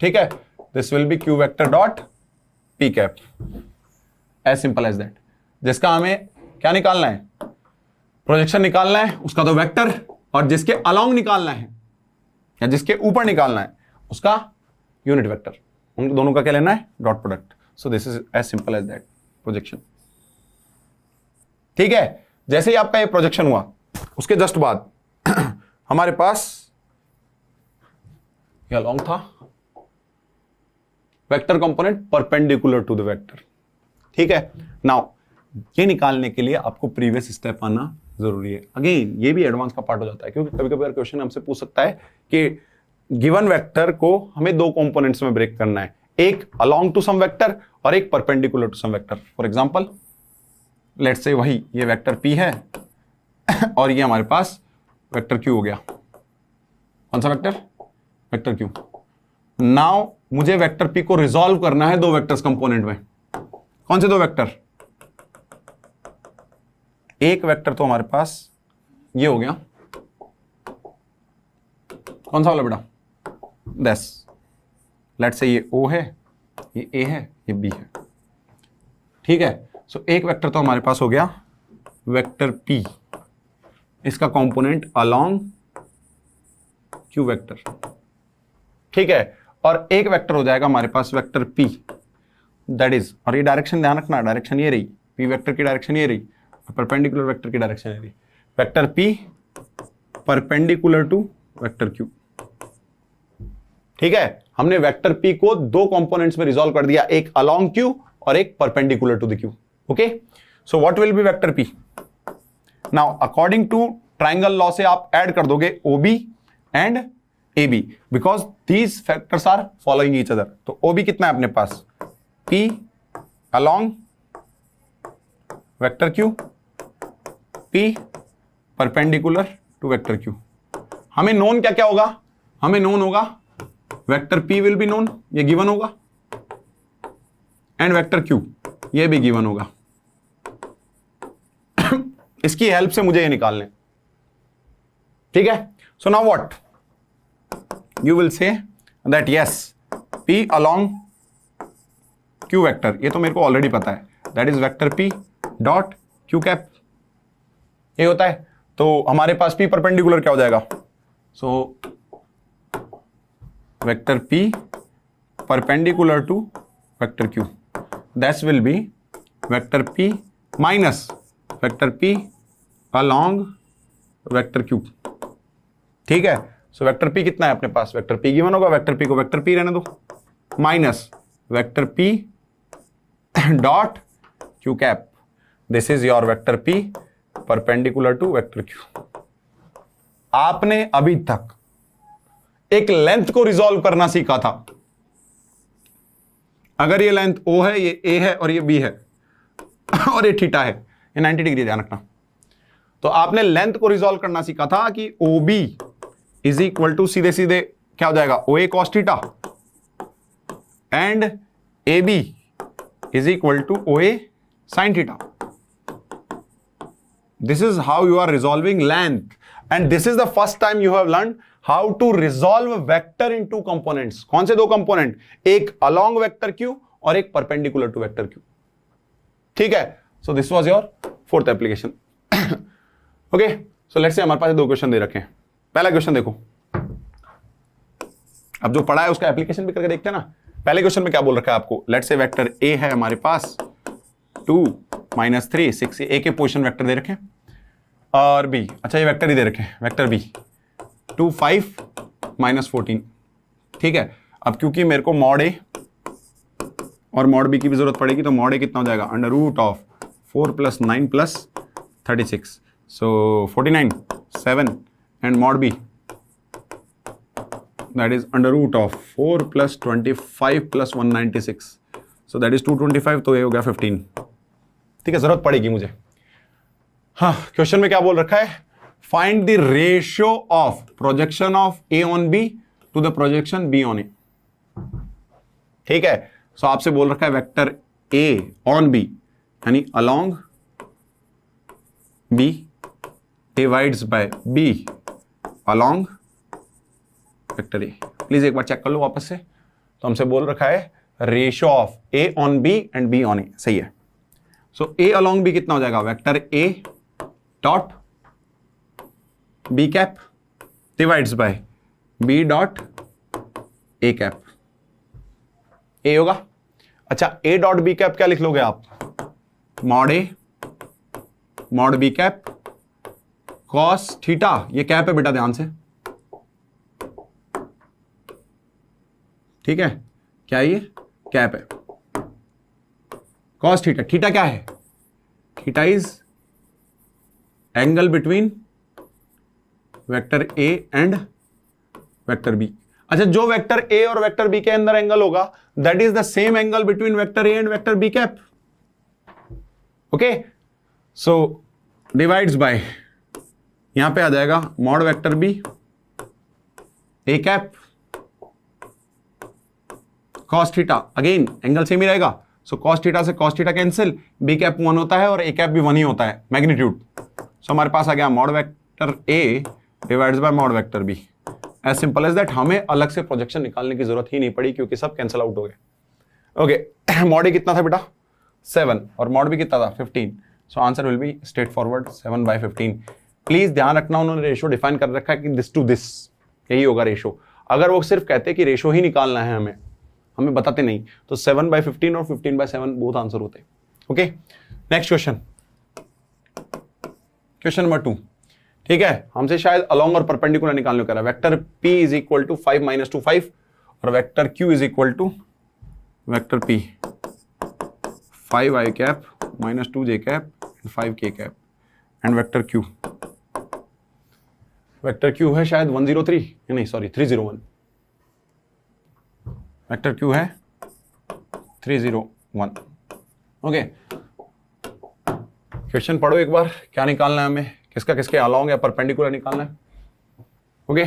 ठीक है, this will be Q vector dot P cap, as simple as that. जिसका हमें क्या निकालना है, projection निकालना है, उसका तो वेक्टर, और जिसके अलोंग निकालना है या जिसके ऊपर निकालना है उसका यूनिट वेक्टर। उन दोनों का क्या लेना है, dot product. So this is as simple as that projection. ठीक है, जैसे ही आपका ये प्रोजेक्शन हुआ उसके जस्ट बाद हमारे पास क्या लॉन्ग था, vector component perpendicular to the vector. ठीक है, नाउ ये निकालने के लिए आपको प्रीवियस स्टेप आना जरूरी है। अगेन ये भी एडवांस का पार्ट हो जाता है, क्योंकि कभी कभी क्वेश्चन हमसे पूछ सकता है कि गिवन वेक्टर को हमें दो कंपोनेंट्स में ब्रेक करना है, एक अलोंग टू सम वेक्टर और एक perpendicular to some vector. For example let's say वही ये वेक्टर p है और ये हमारे पास वेक्टर q हो गया। कौन सा वेक्टर, वेक्टर q। नाउ मुझे वेक्टर p को रिजॉल्व करना है दो वेक्टर्स कंपोनेंट में। कौन से दो वेक्टर, एक वेक्टर तो हमारे पास ये हो गया, कौन सा वाला बेटा, दस। लेट्स से ये o है, ये a है, ये b है। ठीक है, सो एक वेक्टर तो हमारे पास हो गया वेक्टर p, इसका कंपोनेंट अलोंग q वेक्टर। ठीक है, और एक वेक्टर हो जाएगा हमारे पास वेक्टर p, दैट इज, और ये डायरेक्शन ध्यान रखना, डायरेक्शन ये रही, p वेक्टर की डायरेक्शन ये रही, परपेंडिकुलर वेक्टर की डायरेक्शन ये रही, vector p perpendicular to vector q। ठीक है, हमने वेक्टर p को दो कंपोनेंट्स में रिजॉल्व कर दिया, एक अलोंग q और एक perpendicular to the q। Okay, so what will be vector p now according to triangle law से आप ऐड कर दोगे OB and AB because these factors are following each other. तो OB कितना है अपने पास, P along vector Q, P perpendicular to vector Q। हमें नोन क्या क्या होगा, हमें नोन होगा vector P will be known, ये गिवन होगा, एंड वेक्टर क्यू, ये भी गिवन होगा। इसकी हेल्प से मुझे ये निकालने, ठीक है। So now what you will say that yes P along Q vector, ये तो मेरे को ऑलरेडी पता है, that is vector P dot Q cap, ये होता है। तो हमारे पास P परपेंडिकुलर क्या हो जाएगा, so vector P perpendicular to vector Q, that will be vector P minus vector P along vector Q, ठीक है। सो वेक्टर P कितना है अपने पास, वेक्टर P गिवन होगा, वेक्टर P को वेक्टर P रहने दो, minus vector P dot Q cap, this is your vector P perpendicular to vector Q। आपने अभी तक एक लेंथ को रिजॉल्व करना सीखा था। अगर ये लेंथ O है, ये A है और ये B है और ये थीटा है, ये 90 डिग्री ध्यान रखना। तो आपने लेंथ को रिजॉल्व करना सीखा था कि OB इज इक्वल टू सीधे सीधे क्या हो जाएगा, OA cos theta and AB is equal to OA sin theta. This is how you are resolving length, and this is the first time you have learned how to resolve vector in two components। कौन से दो component, एक along vector Q और एक perpendicular to vector Q, ठीक है। So this was your fourth application। Okay, so let's say हमारे पास दो क्वेश्चन दे रखे हैं। पहला क्वेश्चन देखो, अब जो पढ़ा है उसका एप्लीकेशन भी करके देखते हैं ना। पहले क्वेश्चन में क्या बोल रखा है आपको, लेट्स से वेक्टर A है हमारे पास 2 - 3 6, A के पोजीशन वेक्टर दे रखे और B, अच्छा ये वेक्टर ही दे रखे हैं, वेक्टर B 2 5 - 14, ठीक है। अब क्योंकि मेरे को मॉड A और मॉड B की भी जरूरत पड़ेगी, तो मॉड A कितना हो जाएगा, under root of 4 + 9 + 36, so 49 7 and mod B that is under root of 4 + 25 + 196, so that is 225, तो ये हो गया 15, ठीक है। जरूरत पड़ेगी मुझे। हाँ, क्वेश्चन में क्या बोल रखा है, find the ratio of projection of A on B to the projection B on A, ठीक है। सो आपसे बोल रखा है वेक्टर A on B यानी along B divides bye B along vector A। Please एक बार चेक कर लो वापस से। तो हमसे बोल रखा है ratio of A on B and B on A, सही है। सो A along B कितना हो जाएगा, vector A dot B cap divides bye B dot A cap, A होगा। अच्छा A डॉट B कैप क्या लिख लोगे आप, mod A mod B cap cos theta, ये कैप है बेटा ध्यान से, ठीक है। क्या ये कैप है, कॉस थीटा, थीटा क्या है, theta is angle between vector A and vector B। अच्छा, जो वेक्टर A और वेक्टर B के अंदर एंगल होगा that is the same angle between vector A and vector B cap, okay. So divides by, यहां पे आ जाएगा mod vector B A cap cos theta, again angle same ही रहेगा, सो कॉस थीटा से cos theta cancel, B cap 1 होता है और A कैप भी 1 ही होता है, मैग्नीट्यूड। सो हमारे पास आ गया mod vector A divides by mod vector B, as simple as that. हमें अलग से प्रोजेक्शन निकालने की जरूरत ही नहीं पड़ी क्योंकि सब कैंसिल आउट हो गए, ओके। मॉड A कितना था बेटा 7 और मॉड B कितना था 15, so answer will be straight forward 7/15। Please ध्यान रखना उन्होंने रेशियो डिफाइन कर रखा है कि दिस टू दिस, यही होगा रेशियो। अगर वो सिर्फ कहते कि रेशियो ही निकालना है हमें बताते नहीं, तो 7/15 और 15/7 बहुत आंसर होते हैं, okay. Next question, question number 2, ठीक है। हमसे शायद अलोंग और परपेंडिकुलर निकालने को कह रहा है। Vector P is equal to 5 - 2 5 और vector Q is equal to vector P 5i cap - 2j cap 5k cap and vector Q, vector Q है शायद 103, नहीं सॉरी 301, वेक्टर Q है 301, ओके। क्वेश्चन पढ़ो एक बार, क्या निकालना है हमें, किसका किसके अलोंग या परपेंडिकुलर निकालना है, okay.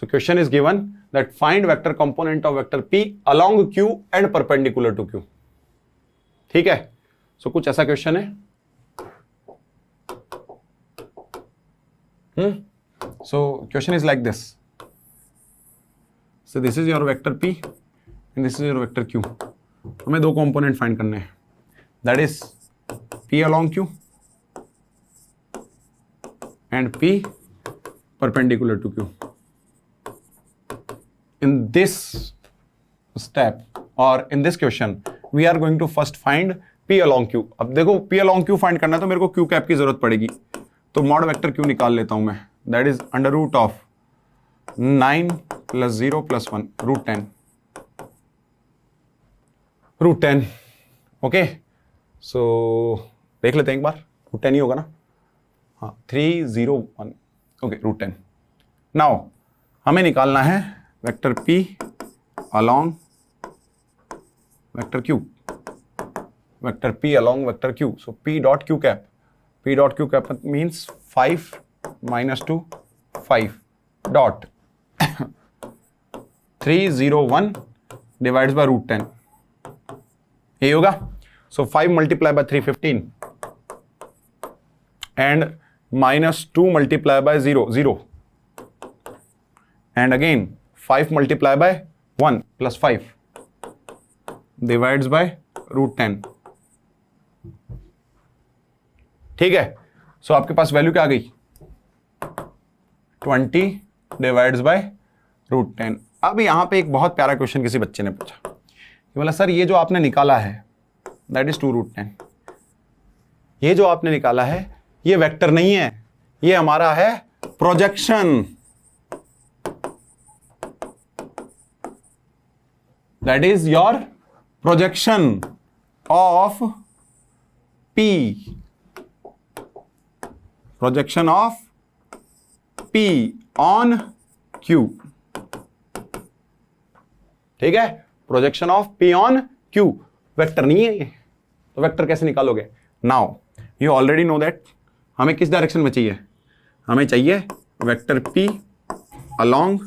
So question is given that find vector component of vector P along Q and perpendicular to Q। ठीक है, सो कुछ ऐसा क्वेश्चन है। So question is like this, so this is your vector P and this is your vector Q। हमें दो component find करने हैं, that is P along Q and P perpendicular to Q. In this step or in this question we are going to first find P along Q। अब देखो P along Q find करना है तो मेरे को Q cap की जरूरत पड़ेगी, तो मॉड वेक्टर Q निकाल लेता हूं मैं, that is under root of 9 + 0 + 1 √10। Okay, so देख लेते हैं एक बार, √10 ही होगा ना, हाँ 301, ओके √10। नाउ हमें निकालना है vector P along vector Q, vector P along vector Q, so P dot Q cap, P dot Q cap means 5 - 2 5 dot 301 divides by √10, यही होगा। So 5 multiplied by 3 15 and -2 multiplied by 0 0 and again 5 multiplied by 1 plus 5 divides by √10। ठीक है, सो आपके पास value क्या आ गई, 20 divides bye √10। अब यहां पे एक बहुत प्यारा क्वेश्चन किसी बच्चे ने पूछा कि बोला सर ये जो आपने निकाला है दैट इज 2√10, ये जो आपने निकाला है ये वेक्टर नहीं है, ये हमारा है projection, that is your projection of P, projection of P on Q। ठीक है, projection of P on Q, vector नहीं है ये, तो वेक्टर कैसे निकालोगे। Now you already know that हमें किस डायरेक्शन में चाहिए, हमें चाहिए vector P along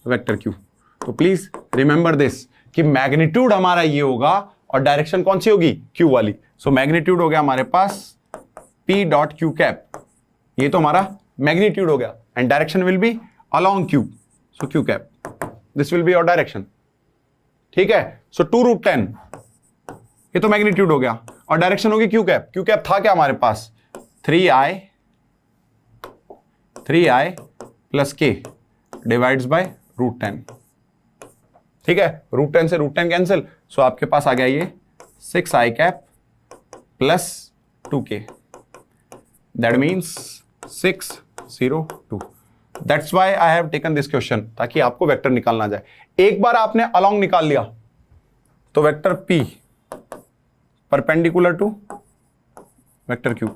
vector Q। तो प्लीज रिमेंबर दिस कि मैग्नीट्यूड हमारा ये होगा और डायरेक्शन कौन सी होगी, Q वाली। सो मैग्नीट्यूड हो गया हमारे पास P डॉट Q कैप, ये तो हमारा मैग्नीट्यूड हो गया, and direction will be along Q, so Q cap, this will be your direction. ठीक है, सो 2√10 ये तो मैग्नीट्यूड हो गया और डायरेक्शन होगी Q कैप। Q कैप था क्या हमारे पास, 3i plus K divides bye √10। ठीक है, √10 से √10 कैंसिल, सो आपके पास आ गया ये 6i cap plus 2K, that means 602। That's why I have taken this question, ताकि आपको वेक्टर निकालना जाए। एक बार आपने अलोंग निकाल लिया तो vector P perpendicular to vector Q,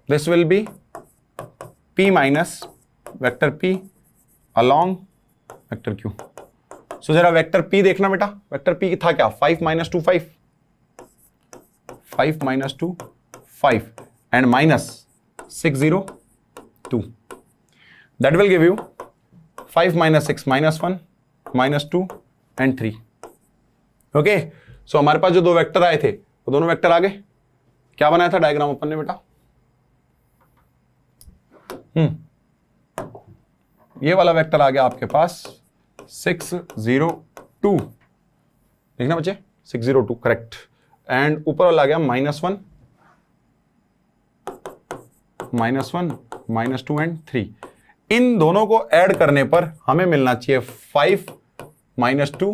this will be P minus vector P along vector Q। So जरा वेक्टर P देखना बेटा, वेक्टर P था क्या, 5 - 2 5, 5 - 2 5 and minus 602, that will give you 5 - 6 -1 -2 and 3। Okay, सो हमारे पास जो दो वेक्टर आए थे वो दोनों वेक्टर आ गए। क्या बनाया था डायग्राम अपन ने बेटा, ये वाला वेक्टर आ गया आपके पास 602, देखना बच्चे 602 करेक्ट, एंड ऊपर वाला आ गया -1 -2 एंड 3। इन दोनों को ऐड करने पर हमें मिलना चाहिए 5 - 2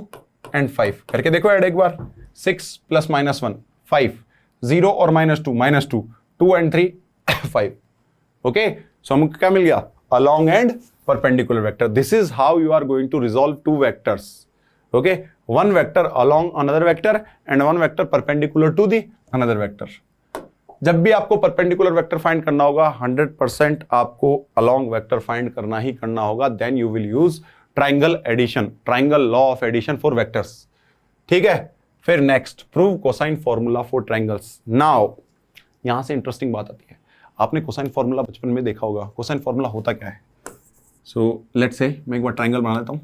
एंड 5। करके देखो ऐड एक बार, 6 + -1 5, 0 और -2 -2, 2 एंड 3 5। ओके, सो हमको क्या मिल गया, along and perpendicular vector। This is how you are going to resolve two vectors। Okay, one vector along another vector and one vector perpendicular to the another vector। जब भी आपको perpendicular vector find करना होगा 100% आपको along vector find करना ही करना होगा, then you will use triangle addition, triangle law of addition for vectors. ठीक है, फिर next prove cosine formula for triangles. Now यहां से इंटरेस्टिंग बात आती है, आपने कोसाइन फॉर्मूला बचपन में देखा होगा। कोसाइन फॉर्मूला होता क्या है, सो लेट्स से मैं एक बार ट्राइंगल बना लेता हूं,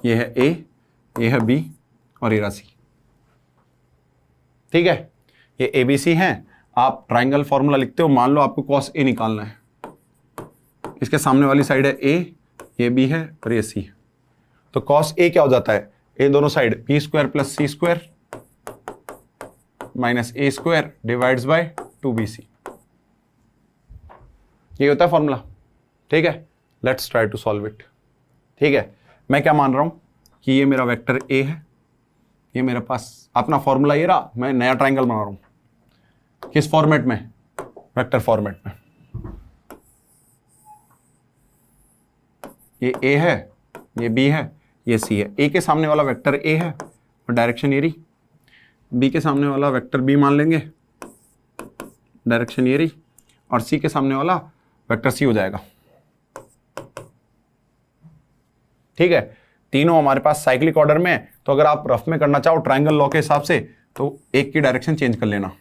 ये है A, ये है B और ये रहा सी। ठीक है, ये ABC हैं। आप ट्राइंगल फॉर्मूला लिखते हो, मान लो आपको cos A निकालना है, इसके सामने वाली साइड है A, ये B है और ये C है, तो cos A क्या हो जाता है, A दोनों side B square plus C square minus A square divides by 2BC, ये होता है फॉर्मूला। ठीक है, let's try to solve it. ठीक है, मैं क्या मान रहा हूं कि ये मेरा वेक्टर A है, ये मेरे पास अपना फॉर्मूला ये रहा, मैं नया ट्राइंगल बना रहा हूं किस फॉर्मेट में, वेक्टर फॉर्मेट में। ये A है, ये B है, ये C है। A के सामने वाला वेक्टर A है और डायरेक्शन ये रही, B के सामने वाला वेक्टर B मान लेंगे, डायरेक्शन ये रही, और C के सामने वाला वेक्टर C हो जाएगा। ठीक है, तीनों हमारे पास साइक्लिक ऑर्डर में है, तो अगर आप रफ में करना चाहो ट्राइंगल लॉ के हिसाब से तो एक की डायरेक्शन चेंज कर लेना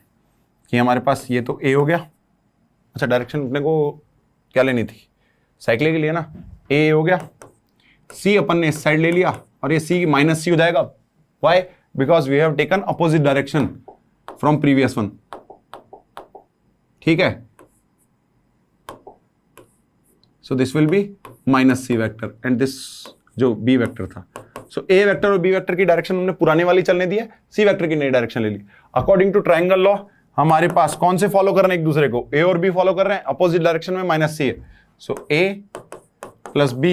कि हमारे पास ये तो A हो गया। अच्छा, डायरेक्शन अपने को क्या लेनी थी, साइक्लिक के लिए ना, A हो गया, C अपन ने इस साइड ले लिया और ये C माइनस C हो जाएगा। Why? Because we have taken opposite direction from previous one. ठीक है, so this will be minus C vector and this जो B वेक्टर था। सो A वेक्टर और B वेक्टर की डायरेक्शन हमने पुराने वाली चलने दी है, C वेक्टर की नई डायरेक्शन ले ली। अकॉर्डिंग टू ट्राइंगल लॉ हमारे पास कौन से फॉलो कर रहे हैं एक दूसरे को, A और B फॉलो कर रहे हैं, अपोजिट डायरेक्शन में माइनस C है। So A plus B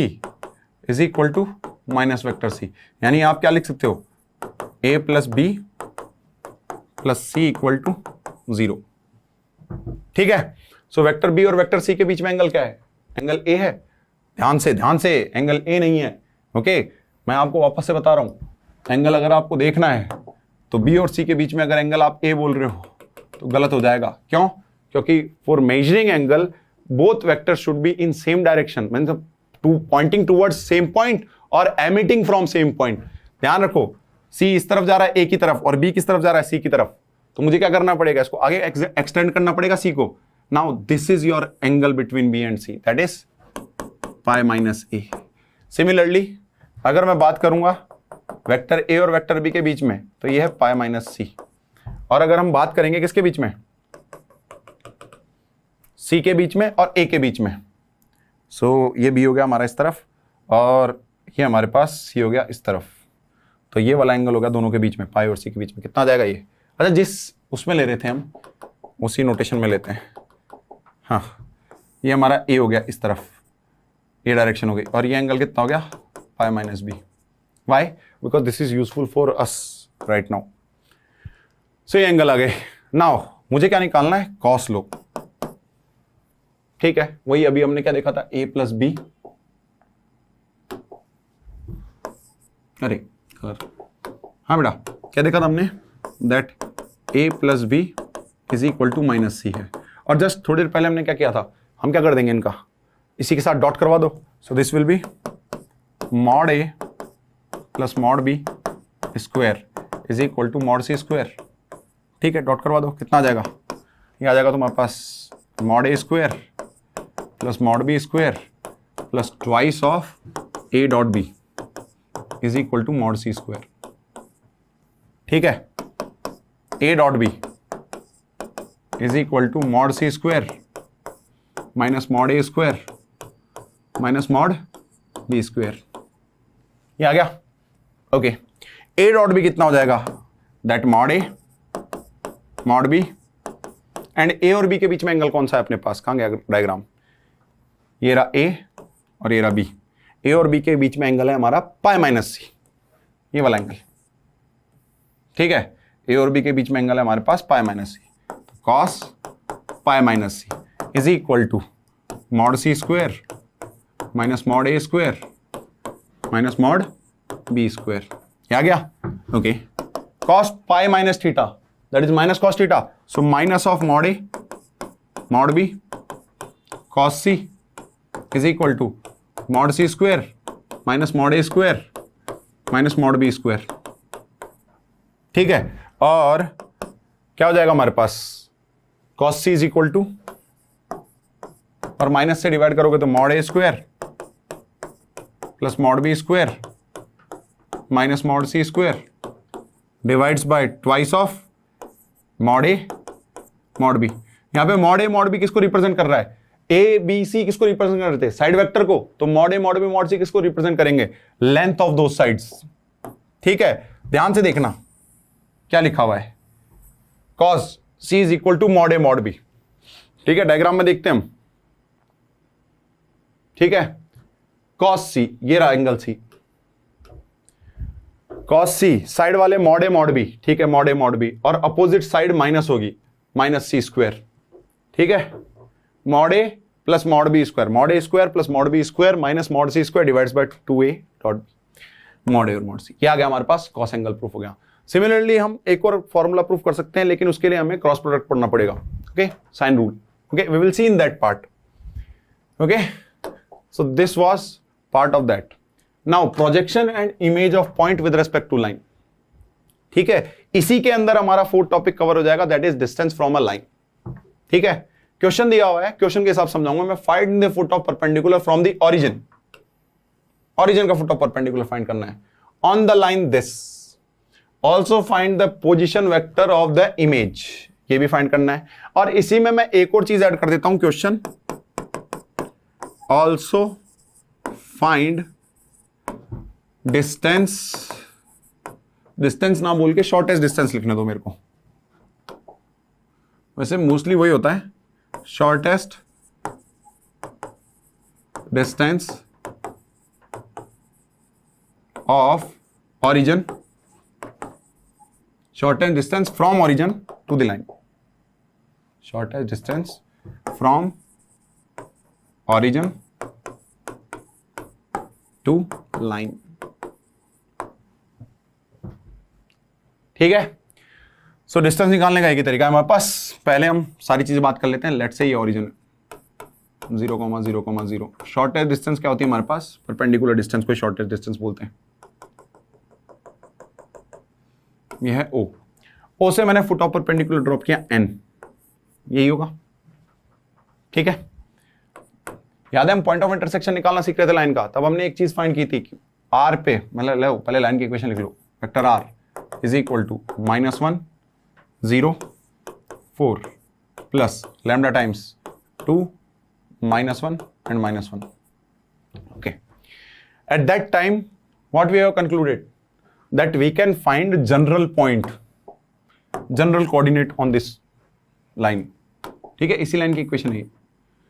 is equal to minus vector C, यानी आप क्या लिख सकते हो, A plus B plus C equal to 0। ठीक है, सो वेक्टर B और वेक्टर C के बीच में एंगल क्या है, एंगल A है। ध्यान से एंगल A नहीं है। ओके, मैं आपको वापस से बता रहा हूं, एंगल अगर आपको देखना है तो B और C के बीच में अगर एंगल आप A बोल रहे हो तो गलत हो जाएगा। क्यों? क्योंकि for measuring angle both vector should be in same direction, मतलब पॉइंटिंग टुवर्ड्स सेम पॉइंट और एमिटिंग फ्रॉम सेम पॉइंट। ध्यान रखो, C इस तरफ जा रहा है A की तरफ और B किस तरफ जा रहा है C की तरफ, तो मुझे क्या करना पड़ेगा, इसको आगे एक्सटेंड करना पड़ेगा C को। Now this is your angle between B and C, that is pi minus A। Similarly अगर मैं बात करूंगा वेक्टर A और वेक्टर B के बीच में तो ये है पाई माइनस C, और अगर हम बात करेंगे किसके बीच में, C के बीच में और A के बीच में, सो ये B हो गया हमारा इस तरफ और ये हमारे पास C हो गया इस तरफ, तो ये वाला एंगल होगा दोनों के बीच में, पाई और C के बीच में कितना आ जाएगा ये। अच्छा, जिस उसमें ले रहे थे हम उसी नोटेशन में लेते हैं। हाँ, ये हमारा A हो गया इस तरफ, ये डायरेक्शन हो गई, और ये एंगल कितना हो गया, pi minus B। Why? Because this is useful for us right now. So ये एंगल आ गए। नाउ मुझे क्या निकालना है, कॉस लो। ठीक है, वही अभी हमने क्या देखा था, A प्लस B, अरे हाँ बेटा क्या देखा था हमने, that A plus B is equal to minus C है। और जस्ट थोड़ी देर पहले हमने क्या किया था, हम क्या कर देंगे, इनका इसी के साथ डॉट करवा दो। So this will be mod A plus mod B square is equal to mod C square. ठीक है, डॉट करवा दो, कितना आ जाएगा, ये आ जाएगा तुम्हारे पास mod A square plus mod B square plus twice of A dot B is equal to mod C square. ठीक है, A dot B is equal to mod C square minus mod A square minus mod B square, ये आ गया। Okay, A dot B कितना हो जाएगा, that mod A mod B, and A और B के बीच में एंगल कौन सा है अपने पास, कहां गया डायग्राम, ये रहा A और ये रहा B। A और B के बीच में एंगल है हमारा पाई माइनस C, ये वाला एंगल। ठीक है, A और B के बीच में एंगल है हमारे पास pi minus C, cos pi minus C is equal to mod C square minus mod A square minus mod B square, ये आ गया। Okay, cos pi minus theta that is minus cos theta, so minus of mod A mod B cos C is equal to mod C square minus mod A square minus mod B square. ठीक है, और क्या हो जाएगा हमारे पास, cos C is equal to, और minus से डिवाइड करोगे तो mod A square plus mod B square minus mod C square divides by twice of mod A mod B. यहां पे मॉड ए मॉड बी किसको रिप्रेजेंट कर रहा है? ए बी सी किसको रिप्रेजेंट कर रहे थे? साइड वेक्टर को। तो mod A mod B mod सी किसको रिप्रेजेंट करेंगे? लेंथ ऑफ दो साइड्स। ठीक है, ध्यान से देखना क्या लिखा हुआ है, cos c is equal to mod A mod B. ठीक है, डायग्राम में देखते हैं हम। ठीक है, cos c, ये रहा angle c, cos c side वाले मॉड ए मॉड बी। ठीक है, मॉड ए मॉड बी, और अपोजिट साइड माइनस होगी, माइनस सी स्क्वायर। ठीक है, mod A plus mod B square, mod A square plus mod B square minus mod C square divides by 2a dot mod A और mod सी। क्या आ गया हमारे पास? Cos angle proof हो गया। Similarly हम एक और फॉर्मूला प्रूफ कर सकते हैं, लेकिन उसके लिए हमें क्रॉस प्रोडक्ट पढ़ना पड़ेगा। Okay, sine rule. Okay, we will see in that part. Okay, so this was part of that. Now projection and image of point with respect to line. ठीक है, इसी के अंदर हमारा फोर्थ टॉपिक कवर हो जाएगा, that is distance from a line. ठीक है, क्वेश्चन दिया हुआ है, क्वेश्चन के हिसाब समझाऊंगा मैं। Find the foot of perpendicular from the origin. Origin का फुट ऑफ परपेंडिकुलर फाइंड करना है on the line this. Also find the position vector of the image, ये भी फाइंड करना है। और इसी में मैं एक और चीज ऐड कर देता हूं, question also find distance, distance ना बोल के शॉर्टेस्ट डिस्टेंस लिखने दो मेरे को। वैसे मोस्टली वही होता है, shortest distance of origin, shortest distance from origin to the line, shortest distance from origin to line। ठीक है, सो डिस्टेंस निकालने का एक ही तरीका है हमारे पास। पहले हम सारी चीजें बात कर लेते हैं। लेट्स से ये origin 0,0,0। शॉर्टेस्ट डिस्टेंस क्या होती है हमारे पास? परपेंडिकुलर डिस्टेंस को शॉर्टेस्ट डिस्टेंस बोलते हैं। ये है O। O से मैंने फुट ऑफ परपेंडिकुलर ड्रॉप किया n, यही होगा। ठीक है, याद है हम पॉइंट ऑफ इंटरसेक्शन निकालना सीख रहे थे लाइन का, तब हमने एक चीज फाइंड की थी कि R पे, मतलब लो पहले लाइन की इक्वेशन लिख लो, vector R is equal to -1 0 4 plus lambda times 2 -1 and -1। Okay, at that time what we have concluded that we can find general point, general coordinate on this line। ठीक है, इसी line की equation है।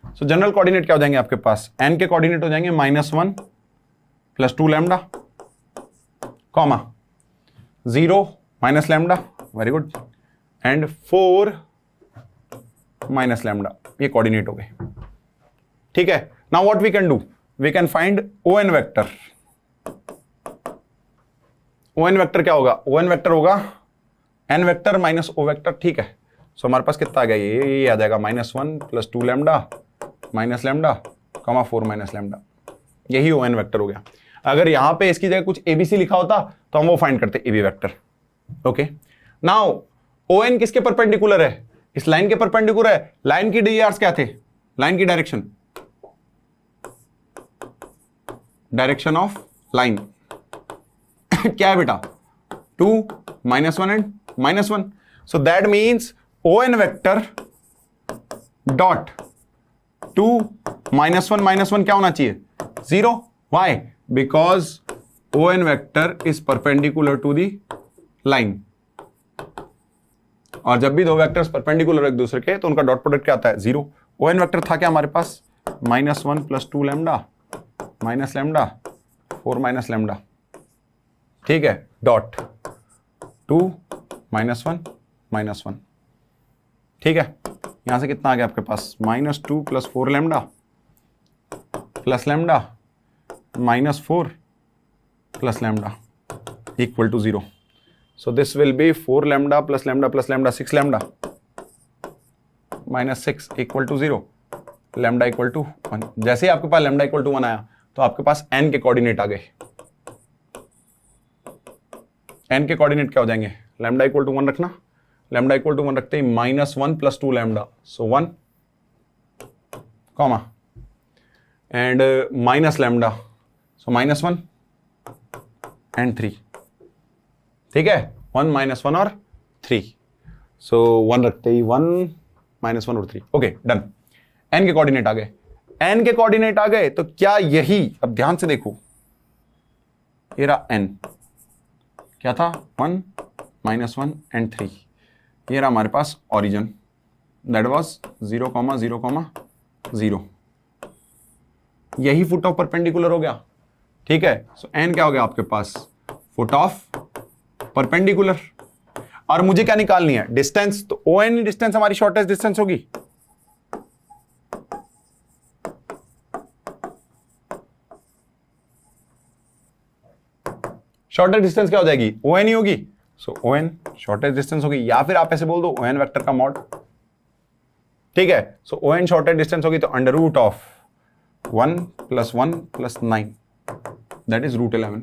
सो general coordinate क्या हो जाएंगे आपके पास? n के कोऑर्डिनेट हो जाएंगे -1 plus 2 lambda, comma 0 minus lambda, very good, and 4 minus lambda. ये कोऑर्डिनेट हो गए। ठीक है, now what we can do, we can find ON vector. ON vector क्या होगा? ON वेक्टर होगा n vector minus O vector. ठीक है, सो हमारे पास कितना आ गया? ये आ जाएगा -1 plus 2 lambda minus lambda, comma 4 minus lambda. यही ON वेक्टर हो गया। अगर यहां पे इसकी जगह कुछ ABC लिखा होता तो हम वो फाइंड करते AB vector. Okay, now ON किसके परपेंडिकुलर है? इस लाइन के परपेंडिकुलर है। लाइन की DRs क्या थे? लाइन की डायरेक्शन, डायरेक्शन ऑफ लाइन क्या है बेटा? 2 -1 and -1। So that means ON vector dot 2 -1 क्या होना चाहिए? 0। Why? Because ON vector is perpendicular to the line. और जब भी दो वेक्टर्स परपेंडिकुलर एक दूसरे के तो उनका डॉट प्रोडक्ट क्या आता है? 0। ON वेक्टर था क्या हमारे पास? -1 plus 2 lambda minus lambda 4 minus lambda. ठीक है, डॉट 2 -1 ठीक है, यहां से कितना आ गया आपके पास? -2 plus 4 lambda plus lambda -4 plus lambda equal to 0। So this will be 4 lambda plus lambda plus lambda 6 lambda -6 equal to 0, lambda equal to 1। जैसे ही आपके पास लैम्डा इक्वल टू 1 आया तो आपके पास n के कोऑर्डिनेट आ गए। n के कोऑर्डिनेट क्या हो जाएंगे? लैम्डा इक्वल टू 1 रखना, लैम्डा इक्वल टू 1 रखते ही -1 plus 2 lambda, so 1 comma and minus lambda, so -1 and 3। ठीक है, 1 -1 और 3, सो 1 रखते ही 1 -1 और 3, ओके डन। n के कोऑर्डिनेट आ गए, n के कोऑर्डिनेट आ गए तो क्या यही, अब ध्यान से देखो, ये रहा n, क्या था 1 -1 एंड 3, ये रहा हमारे पास ओरिजिन, दैट वाज 0, 0, 0, यही फुट ऑफ परपेंडिकुलर हो गया, ठीक है। सो n क्या हो गया आपके पास, फुट ऑफ परपेंडिकुलर। और मुझे क्या निकालनी है, डिस्टेंस, तो ON डिस्टेंस हमारी शॉर्टेस्ट डिस्टेंस होगी, शॉर्टेस्ट डिस्टेंस क्या हो जाएगी, ON ही होगी, सो ON शॉर्टेस्ट डिस्टेंस होगी, या फिर आप ऐसे बोल दो ON वेक्टर का मॉड, ठीक है। सो ON शॉर्टेस्ट डिस्टेंस होगी तो under root of 1 + 1 + 9, that is √11,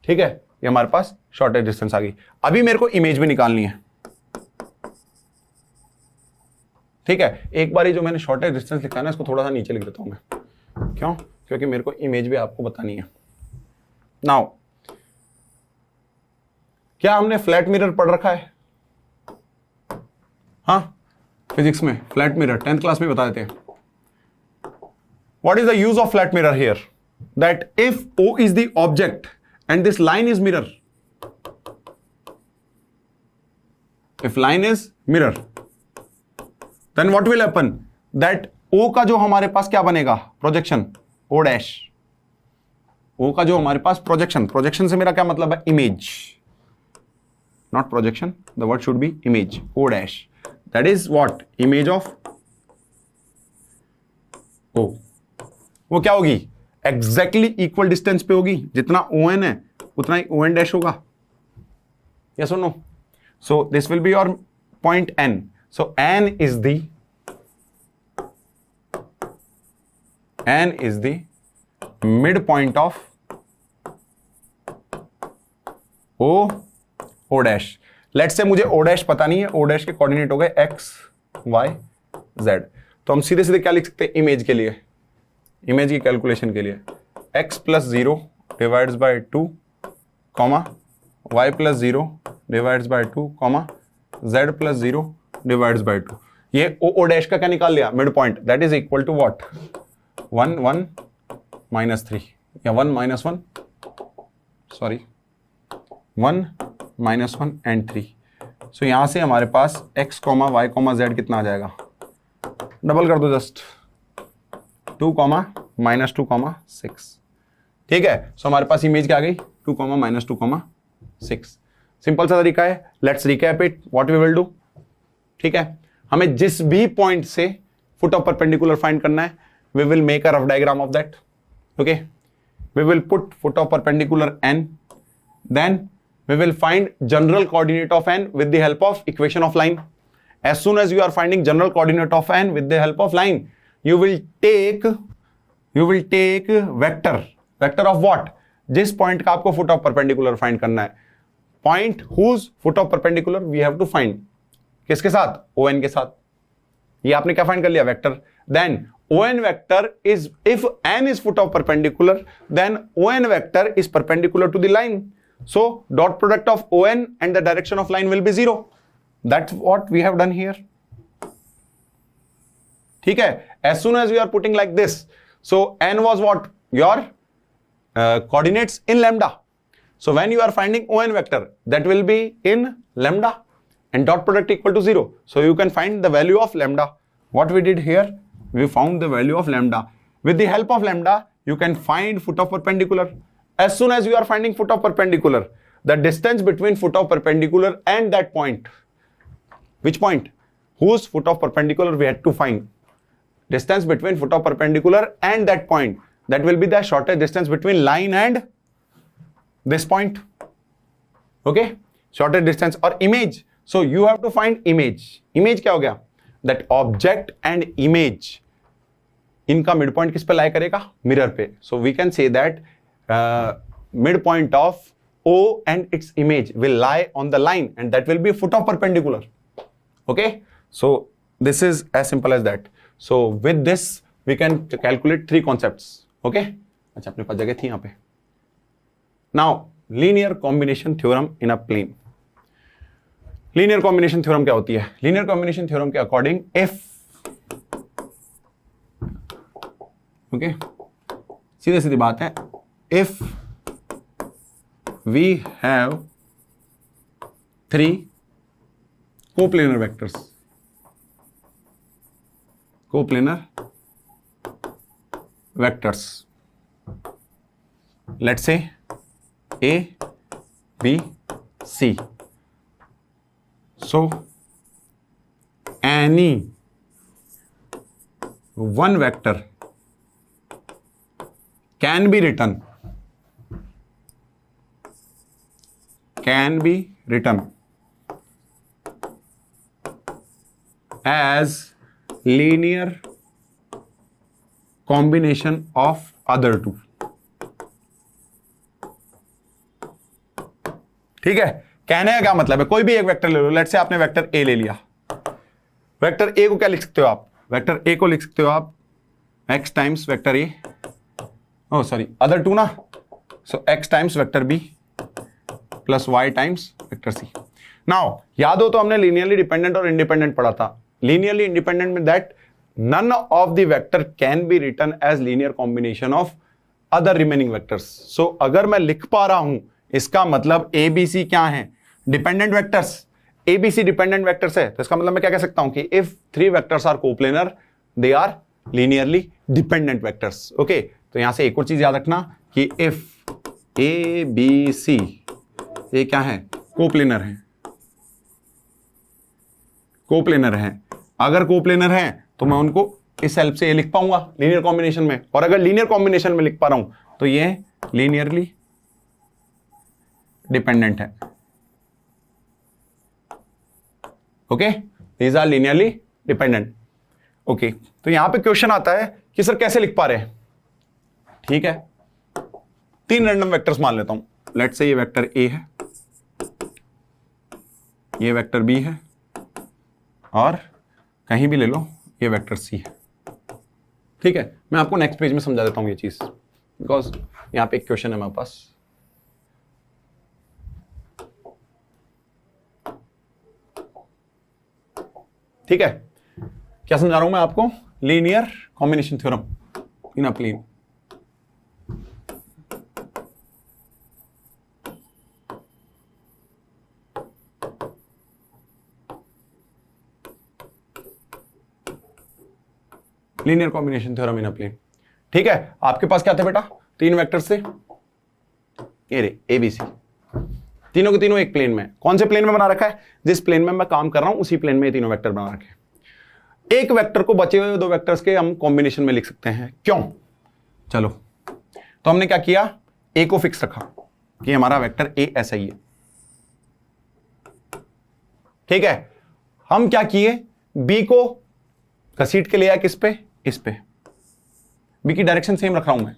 ठीक है। ये हमारे पास शॉर्टेस्ट डिस्टेंस आ गई। अभी मेरे को इमेज भी निकालनी है, ठीक है। एक बार ये जो मैंने शॉर्टेस्ट डिस्टेंस लिखा है ना, इसको थोड़ा सा नीचे लिख देता हूं मैं, क्यों, क्योंकि मेरे को इमेज भी आपको बतानी है। नाउ क्या हमने फ्लैट मिरर पढ़ रखा है, हाँ फिजिक्स में फ्लैट मिरर 10th क्लास में बता देते हैं। What is the use of flat mirror here, that if O is the object and this line is mirror, if line is mirror then what will happen, that O का जो हमारे पास क्या बनेगा, projection, O dash, O का जो हमारे पास projection, projection से मेरा क्या मतलब है, image, not projection, the word should be image, O dash, that is what, image of O, वो क्या होगी, एग्जैक्टली इक्वल डिस्टेंस पे होगी, जितना ON है उतना ही ON डैश होगा, यस और no. So this will be your point N, सो N is the mid point of O dash. Let's say मुझे O डैश पता नहीं है, O डैश के कोऑर्डिनेट हो गए x, y, z, तो हम सीधे सीधे क्या लिख सकते हैं, इमेज के लिए, इमेज की कैलकुलेशन के लिए x + 0 divides by 2, y + 0 divides by 2, z + 0 divides by 2, ये O डैश का क्या निकाल लिया, mid point, that is equal to what, 1 1 -3 या 1 -1, सॉरी 1 -1 एंड 3। सो यहां से हमारे पास x, y, z कितना आ जाएगा, डबल कर दो जस्ट, 2, -2, 6, ठीक है। सो हमारे पास इमेज क्या आ गई, 2, -2, 6, सिंपल सा तरीका है। Let's recap it, what we will do, ठीक है। हमें जिस भी पॉइंट से फुट ऑफ परपेंडिकुलर फाइंड करना है, we will make a rough diagram of that, okay. We will put foot of perpendicular n, then we will find general coordinate of n with the help of equation of line. As soon as you are finding general coordinate of n with the help of line, you will take vector of what, जिस point का आपको foot of perpendicular find करना है, point whose foot of perpendicular we have to find, किसके साथ, ON के साथ। ये आपने क्या फाइंड कर लिया, vector. Then ON vector is, if n is foot of perpendicular, then ON vector is perpendicular to the line. So dot product of ON and the direction of line will be 0. That's what we have done here. ठीक है, as soon as we are putting like this, so n was what, your coordinates in lambda. So when you are finding ON vector, that will be in lambda and dot product equal to 0. So you can find the value of lambda. What we did here, we found the value of lambda. With the help of lambda, you can find foot of perpendicular. As soon as you are finding foot of perpendicular, the distance between foot of perpendicular and that point, which point, whose foot of perpendicular we had to find, distance between foot of perpendicular and that point, that will be the shortest distance between line and this point, okay, shortest distance or image. So you have to find image. Image क्या हो गया, that object and image, इनका mid point किस पे लाई करेगा, mirror पे. So we can say that midpoint of O and its image will lie on the line and that will be foot of perpendicular. Okay, so this is as simple as that. So with this we can calculate three concepts. Okay, अच्छा अपने पास जगह थी यहाँ पे. Now linear combination theorem in a plane. Linear combination theorem क्या होती है? Linear combination theorem के अकॉर्डिंग इफ, ओके, सीधे सीधी बात है, if we have 3 coplanar vectors, coplanar vectors, let's say A, B, C, so any one vector can be written as linear combination of other two। ठीक है, कहने का क्या मतलब है? कोई भी एक वेक्टर ले लो, लेट्स से आपने वेक्टर ए ले लिया। वेक्टर ए को क्या लिख सकते हो आप? वेक्टर ए को लिख सकते हो आप x times vector A, oh sorry other two ना, so x times vector B plus y times vector C. Now याद हो तो हमने लीनियरली डिपेंडेंट और इंडिपेंडेंट पढ़ा था। लीनियरली इंडिपेंडेंट में that none of the vector can be written as linear combination of other remaining vectors। so अगर मैं लिख पा रहा हूं, इसका मतलब ए बी सी क्या है? Dependent vectors. A B C dependent vectors है, तो इसका मतलब मैं क्या कह सकता हूं कि if 3 vectors are coplanar they are linearly dependent vectors. Okay, तो यहां से एक और चीज याद रखना कि इफ ए बी सी ये क्या है? कोप्लेनर है, कोप्लेनर है। अगर कोप्लेनर है तो मैं उनको इस हेल्प से ये लिख पाऊंगा लीनियर कॉम्बिनेशन में, और अगर लीनियर कॉम्बिनेशन में लिख पा रहा हूं तो ये लीनियरली डिपेंडेंट है। Okay, these are linearly dependent. Okay, तो यहां पे क्वेश्चन आता है कि सर कैसे लिख पा रहे हैं? ठीक है, 3 रैंडम वेक्टर्स मान लेता हूं। लेट्स से ये वेक्टर ए है, ये वेक्टर बी है, और कहीं भी ले लो ये वेक्टर सी है। ठीक है, मैं आपको नेक्स्ट पेज में समझा देता हूं ये चीज, बिकॉज यहां पे एक क्वेश्चन है मेरे पास। ठीक है, क्या समझा रहा हूं मैं आपको? Linear combination theorem in a plane. Linear combination theorem in a plane. ठीक है, आपके पास क्या थे बेटा? 3 वेक्टर्स थे, ये रे ए बी सी, तीनों के तीनों एक प्लेन में। कौन से प्लेन में बना रखा है? जिस प्लेन में मैं काम कर रहा हूं उसी प्लेन में ये तीनों वेक्टर बना रखे हैं। एक वेक्टर को बचे हुए 2 वेक्टर्स के हम कॉम्बिनेशन में लिख सकते हैं। क्यों? चलो, तो हमने क्या किया? ए को फिक्स रखा कि हमारा वेक्टर ए ऐसा ही है। ठीक है, हम क्या किए? बी को घसीट के ले आया किस पे? इस पे। बी की डायरेक्शन सेम रख रहा हूं मैं।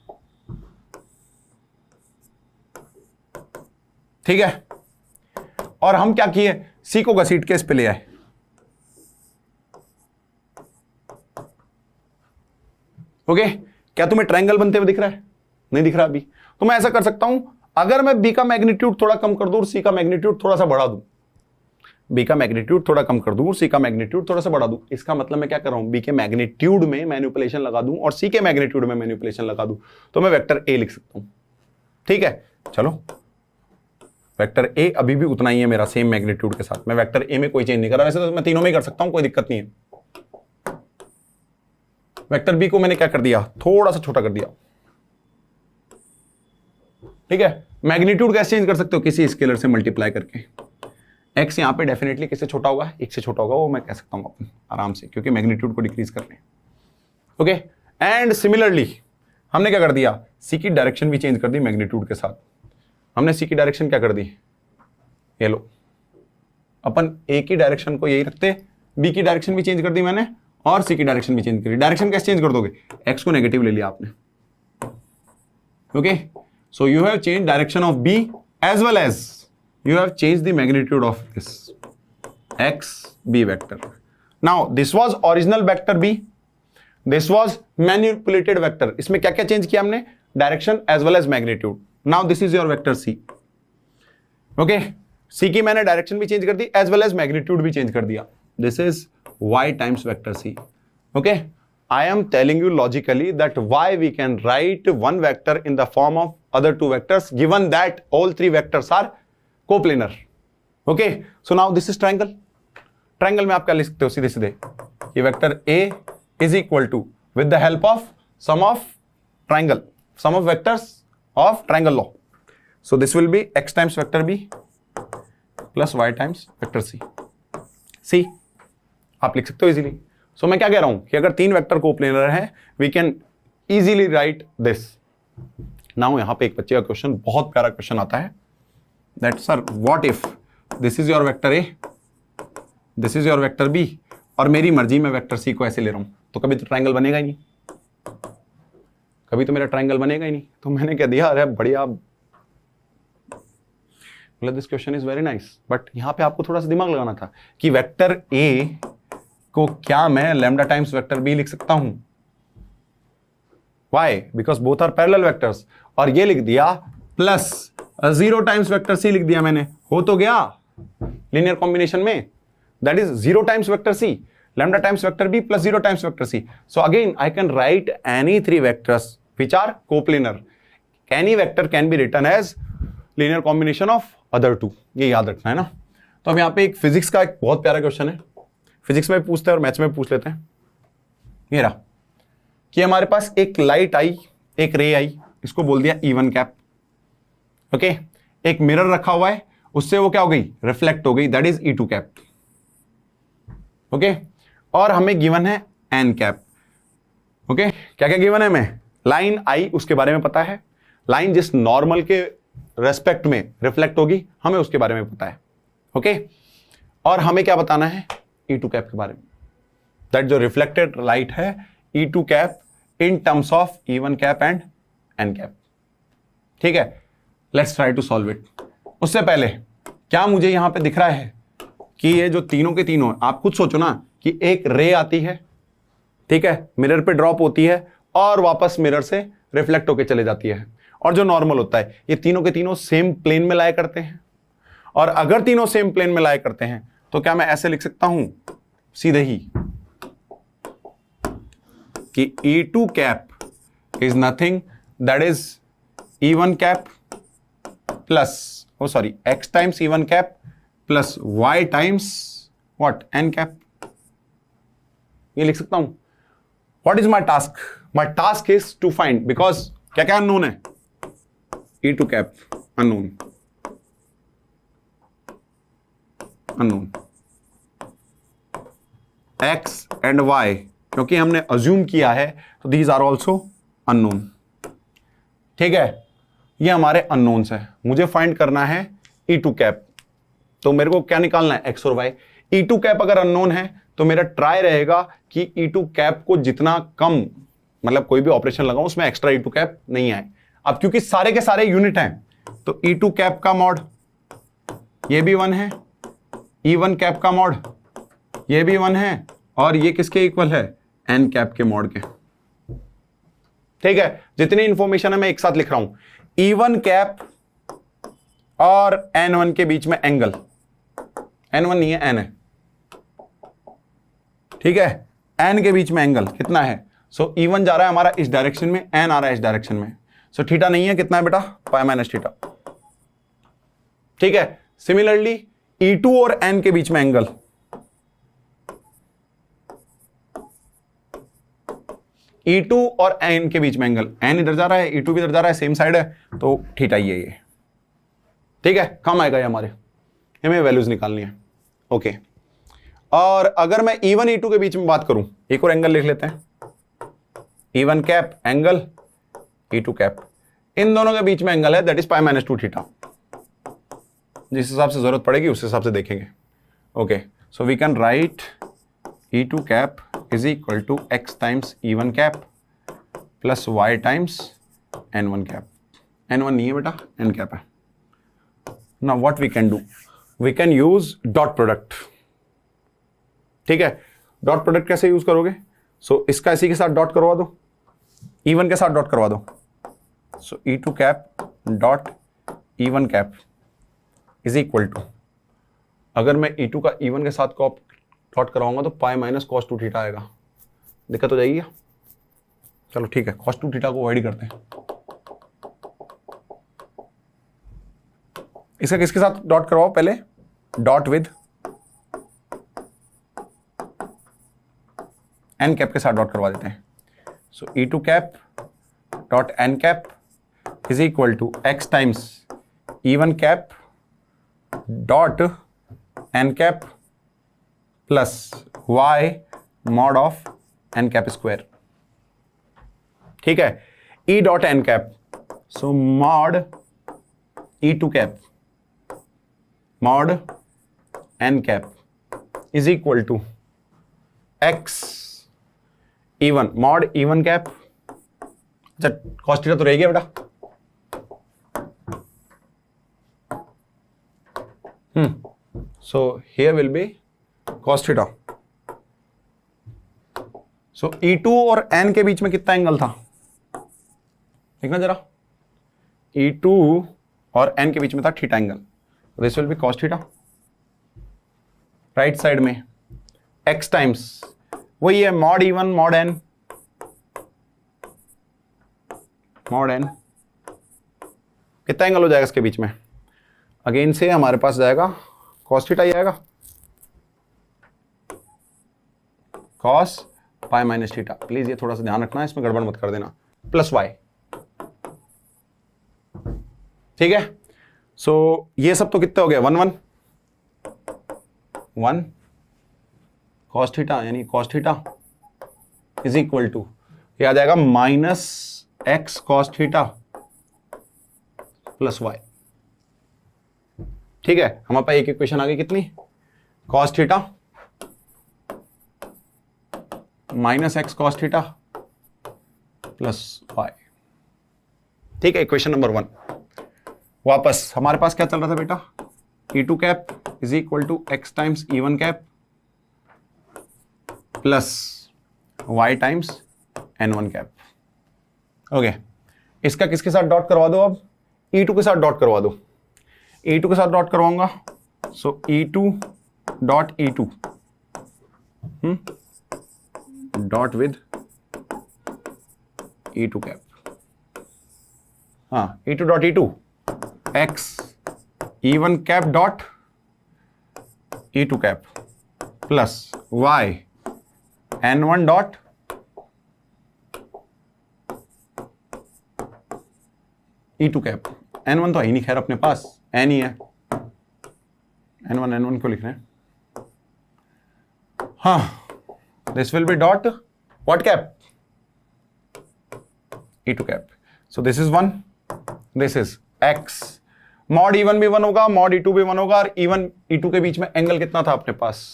ठीक है, और हम क्या किए? सी को घसीट के इस पे ले आए। ओके, क्या तुम्हें ट्रायंगल बनते हुए दिख रहा है? नहीं दिख रहा अभी। तो मैं ऐसा कर सकता हूं, अगर मैं बी का मैग्नीट्यूड थोड़ा कम कर दूं और सी का मैग्नीट्यूड थोड़ा सा बढ़ा दूं, बी का मैग्नीट्यूड थोड़ा कम कर दूं और सी का मैग्नीट्यूड थोड़ा सा बढ़ा दूं, इसका मतलब मैं क्या कर रहा हूं? बी के मैग्नीट्यूड में मैनिपुलेशन लगा दूं और सी के मैग्नीट्यूड में मैनिपुलेशन लगा दूं, तो मैं वेक्टर ए लिख सकता हूं। ठीक है, चलो, वेक्टर ए अभी भी उतना ही है मेरा, सेम मैग्नीट्यूड के साथ। मैं वेक्टर ए में कोई चेंज नहीं कर रहा। वैसे तो मैं तीनों में ही कर सकता हूं, कोई दिक्कत नहीं है। वेक्टर बी को मैंने क्या कर दिया? थोड़ा सा छोटा कर दिया। ठीक है, मैग्नीट्यूड कैसे चेंज कर सकते हो? किसी स्केलर से मल्टीप्लाई करके। एक्स यहां पे डेफिनेटली किससे छोटा होगा? 1 से छोटा होगा, वो मैं कह सकता हूं आराम से, क्योंकि मैग्नीट्यूड को डिक्रीज कर रहे हैं। ओके, एंड सिमिलरली हमने क्या कर दिया? सी की डायरेक्शन भी चेंज कर दी मैग्नीट्यूड के साथ। हमने सी की डायरेक्शन क्या कर दी? ये लो, अपन ए की डायरेक्शन को यही रखते, बी की डायरेक्शन भी चेंज कर दी मैंने और सी की डायरेक्शन भी चेंज करी। डायरेक्शन कैसे चेंज कर दोगे? एक्स को नेगेटिव ले लिया आपने। Okay, so you have change direction of B as well as you have changed the magnitude of this x b vector. Now this was original vector b, this was manipulated vector. इसमें क्या क्या change किया हमने? Direction as well as magnitude. Now this is your vector c, okay, C की मैंने direction भी change कर दी एज वेल एज मैग्नीट्यूड भी चेंज कर दिया. This is y times vector C. Okay, I am telling you logically that why we can write one vector in the form of other two vectors given that all three vectors are coplanar. Okay, so now this is triangle. Triangle में आप क्या लिख सकते हो सीधे सीधे, ये vector A is equal to with the help of sum of triangle, sum of vectors of triangle law. So this will be x times vector B plus y times vector C. C आप लिख सकते हो easily. सो मैं क्या कह रहा हूं कि अगर तीन वेक्टर कोप्लेनर है we can easily write this. Now यहां पे एक बच्चे का क्वेश्चन, बहुत प्यारा क्वेश्चन आता है, that sir what if this is your vector A, this is your vector B, और मेरी मर्जी में वेक्टर सी को ऐसे ले रहा हूं, तो कभी तो ट्रायंगल बनेगा ही नहीं, कभी तो मेरा ट्रायंगल बनेगा ही नहीं. तो मैंने क्या दिया, अरे बढ़िया, मतलब this question is very nice, but यहां पे आपको थोड़ा सा दिमाग लगाना था कि वेक्टर ए को क्या मैं लैम्डा टाइम्स वेक्टर बी लिख सकता हूं. Why? Because both are parallel vectors. और ये लिख दिया प्लस 0 टाइम्स वेक्टर सी लिख दिया मैंने, हो तो गया लीनियर कॉम्बिनेशन में, that is 0 times vector C, lambda times vector B plus 0 times vector C. So again I can write any 3 vectors which are coplanar. Any vector can be written as linear combination of other two. ये याद रखना है ना. तो अब यहां पे एक फिजिक्स का एक बहुत प्यारा क्वेश्चन है, फिजिक्स में पूछते हैं और मैथ्स में पूछ लेते हैं. ये रहा कि हमारे पास एक लाइट आई, एक रे आई, इसको बोल दिया E1 कैप. ओके, एक मिरर रखा हुआ है, उससे वो क्या हो गई, रिफ्लेक्ट हो गई, that is E2 cap. Okay, और हमें गिवन है N कैप. ओके, क्या क्या गिवन है हमें, लाइन आई उसके बारे में पता है, लाइन जिस नॉर्मल के रेस्पेक्ट में रिफ्लेक्ट होगी हमें उसके बारे में पता है. ओके, और हमें क्या बताना है, E2 कैप के बारे में, दैट जो रिफ्लेक्टेड लाइट है E2 cap in terms of E1 cap and N cap. ठीक है, let's try to solve it. उससे पहले क्या मुझे यहां पे दिख रहा है कि ये जो तीनों के तीनों, आप खुद सोचो ना कि एक रे आती है, ठीक है, मिरर पे ड्रॉप होती है और वापस मिरर से रिफ्लेक्ट होकर चले जाती है, और जो नॉर्मल होता है, ये तीनों के तीनों सेम प्लेन में लाया करते हैं. और अगर तीनों सेम प्लेन में लाया करते हैं तो क्या मैं ऐसे लिख सकता हूं सीधे ही कि E2 cap is nothing that is E1 cap plus x times E1 cap plus y times what N cap. ये लिख सकता हूं. What is my task, my task is to find, because क्या क्या अननोन है, E2 cap unknown, x and y क्योंकि हमने assume किया है तो दीज आर ऑल्सो अननोन. ठीक है, ये हमारे अननोन्स है. मुझे फाइंड करना है E2 कैप, तो मेरे को क्या निकालना है, x और y. E2 कैप अगर अननोन है तो मेरा ट्राई रहेगा कि E2 कैप को जितना कम, मतलब कोई भी ऑपरेशन लगाऊं उसमें एक्स्ट्रा E2 कैप नहीं आए. अब क्योंकि सारे के सारे यूनिट हैं तो E2 कैप का मॉड ये भी 1 है, E1 कैप का मॉड ये भी 1 है, और ये किसके इक्वल है, N कैप के मॉड के. ठीक है, जितनी इंफॉर्मेशन है मैं एक साथ लिख रहा हूं. E1 कैप और N1 के बीच में एंगल, N1 नहीं है, N है. ठीक है, N के बीच में एंगल कितना है, सो E1 जा रहा है हमारा इस डायरेक्शन में, N आ रहा है इस डायरेक्शन में, सो थीटा नहीं है, कितना है बेटा, पाई माइनस थीटा. ठीक है, सिमिलरली E2 और N के बीच में एंगल, E2 और N के बीच में एंगल, N इधर जा रहा है, E2 भी इधर जा रहा है, सेम साइड है, तो थीटा ही है ये. ठीक है, कम आएगा ये हमारे, हमें वैल्यूज निकालनी है. ओके, और अगर मैं E1 E2 के बीच में बात करूं, एक और एंगल लिख लेते हैं, E1 cap angle E2 cap, इन दोनों के बीच में एंगल है that is pi minus 2 theta. जिस हिसाब से जरूरत पड़ेगी उस हिसाब से देखेंगे. Okay, so we can write E2 cap is equal to x times E1 cap plus y times N1 cap. N1 नहीं है बेटा, N कैप है. Now what we can do, we can use dot product. ठीक है, dot product कैसे use करोगे, सो इसका इसी के साथ डॉट करवा दो, E1 के साथ डॉट करवा दो. So E2 cap dot E1 cap is equal to, अगर मैं E2 का E1 के साथ प्लॉट कराऊंगा तो पाई माइनस कॉस 2 थीटा आएगा। दिक्कत हो जाएगी क्या? चलो ठीक है, कॉस 2 थीटा को अवॉइड करते हैं। इसका किसके साथ डॉट करवाओ? पहले डॉट विद एन कैप के साथ डॉट करवा देते हैं। So E2 cap dot N cap is equal to x times E1 cap dot N cap plus y mod of N cap square. ठीक है, E dot N cap, so mod E2 cap mod N cap is equal to x E1 mod E1 cap. अच्छा, cos theta तो रह गया बेटा। So here will be cos theta. So E2 और N के बीच में कितना एंगल था? देखना जरा, E2 और N के बीच में था theta angle. This will be cos theta. Right side में x टाइम्स वही है mod E1 mod N mod N। कितना एंगल हो जाएगा इसके बीच में? अगेन से हमारे पास जाएगा कॉस थीटा ही आएगा, cos pi minus theta. Please ये थोड़ा सा ध्यान रखना, इसमें गड़बड़ मत कर देना, प्लस y। ठीक है, सो ये सब तो कितना हो गया? 1 1 1 कॉस थीटा, यानी cos theta is equal to, ये आ जाएगा minus x cos theta plus y। ठीक है, हमारे पास एक इक्वेशन आ गई कितनी? Cos theta minus x cos theta plus y। ठीक है, इक्वेशन नंबर 1। वापस हमारे पास क्या चल रहा था बेटा? E2 cap is equal to x times E1 cap plus y times N1 cap. Okay, इसका किसके साथ डॉट करवा दो? अब E2 के साथ डॉट करवा दो। E2 के साथ डॉट करवाऊंगा, सो E2 dot E2 dot with E2 cap. हाँ, E2 dot E2 x E1 cap dot E2 cap plus y N1 dot E2 cap. N1 तो है ही नहीं, खैर अपने पास N ही है। N1 को लिख रहे हैं। हाँ, this will B dot what cap? E2 cap. So this is 1, this is x। Mod E1 भी 1 होगा, मॉड E2 भी 1 होगा, और E1 E2 के बीच में एंगल कितना था अपने पास?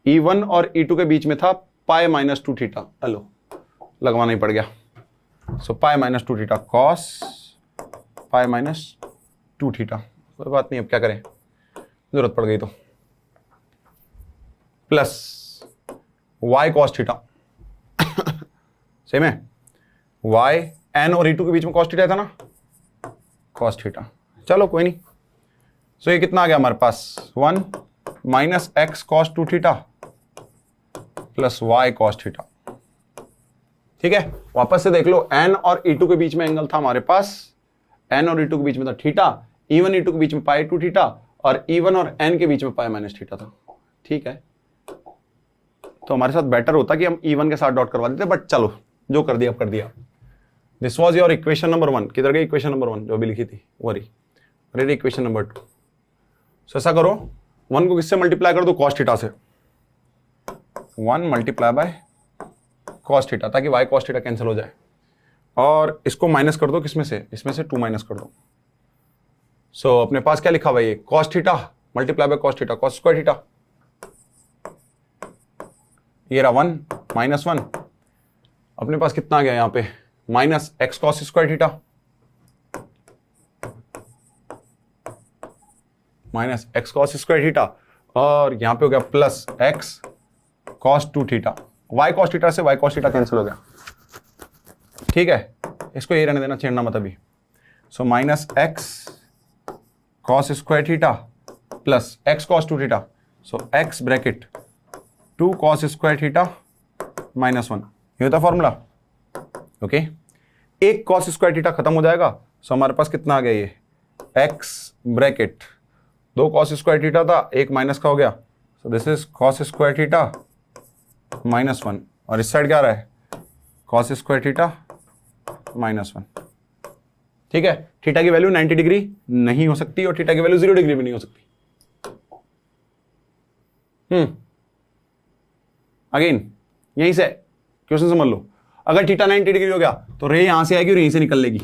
E1 और E2 के बीच में था पाई माइनस 2 थीटा। हेलो, लगवाना ही पड़ गया। So pi minus 2 theta cos pi minus 2 theta. कोई बात नहीं, अब क्या करें, जरूरत पड़ गई तो, plus y cos theta. Same है, y N और E2 के बीच में कॉस थीटा था ना, कॉस थीटा। चलो कोई नहीं। सो ये कितना आ गया हमारे पास? 1 minus x cos 2 theta plus y cos theta. ठीक है, वापस से देख लो, N और E2 के बीच में एंगल था हमारे पास, N और E2 के बीच में था थीटा, E1 E2 के बीच में पाई 2 थीटा, और E1 और N के बीच में पाई माइनस थीटा था। ठीक है, तो हमारे साथ बेटर होता कि हम E1 के साथ डॉट करवा देते, बट चलो जो कर दिया अब कर दिया। This was your equation number 1। किधर गई इक्वेशन नंबर 1 जो भी लिखी थी? वही रेडी इक्वेशन नंबर 2। सो ऐसा करो, 1 को किससे मल्टीप्लाई कर दो? कॉस थीटा से। 1 मल्टीप्लाई बाय कॉस थीटा, ताकि y कॉस थीटा कैंसिल हो जाए, और इसको माइनस कर दो किसमें से? इसमें से 2 माइनस कर दो। सो अपने पास क्या लिखा हुआ है? ये cos theta multiply by cos theta cos square theta. ये रहा 1 माइनस 1, अपने पास कितना आ गया यहाँ पे? Minus x cos square theta minus x cos square theta, और यहां पे हो गया plus x cos 2 theta. Y cos theta से वाई कॉस थीटा कैंसिल हो गया। ठीक है, इसको ये रहने देना, छेड़ना मत अभी। So minus x cos square theta plus x cos two theta, so X bracket 2 cos square theta -1, ये होता फॉर्मूला। ओके, एक कॉस स्क्वायर थीटा खत्म हो जाएगा, सो हमारे पास कितना आ गया, ये x bracket 2 cos square theta था, एक माइनस का हो गया, सो this is cos square theta -1, और इस साइड क्या आ रहा है, कॉस स्क्वायर थीटा -1। ठीक है, थीटा की वैल्यू 90 डिग्री नहीं हो सकती और थीटा की वैल्यू 0 डिग्री भी नहीं हो सकती। अगेन यहीं से क्वेश्चन समझ लो, अगर थीटा 90 डिग्री हो गया तो रे यहां से आएगी और यहीं से निकल लेगी,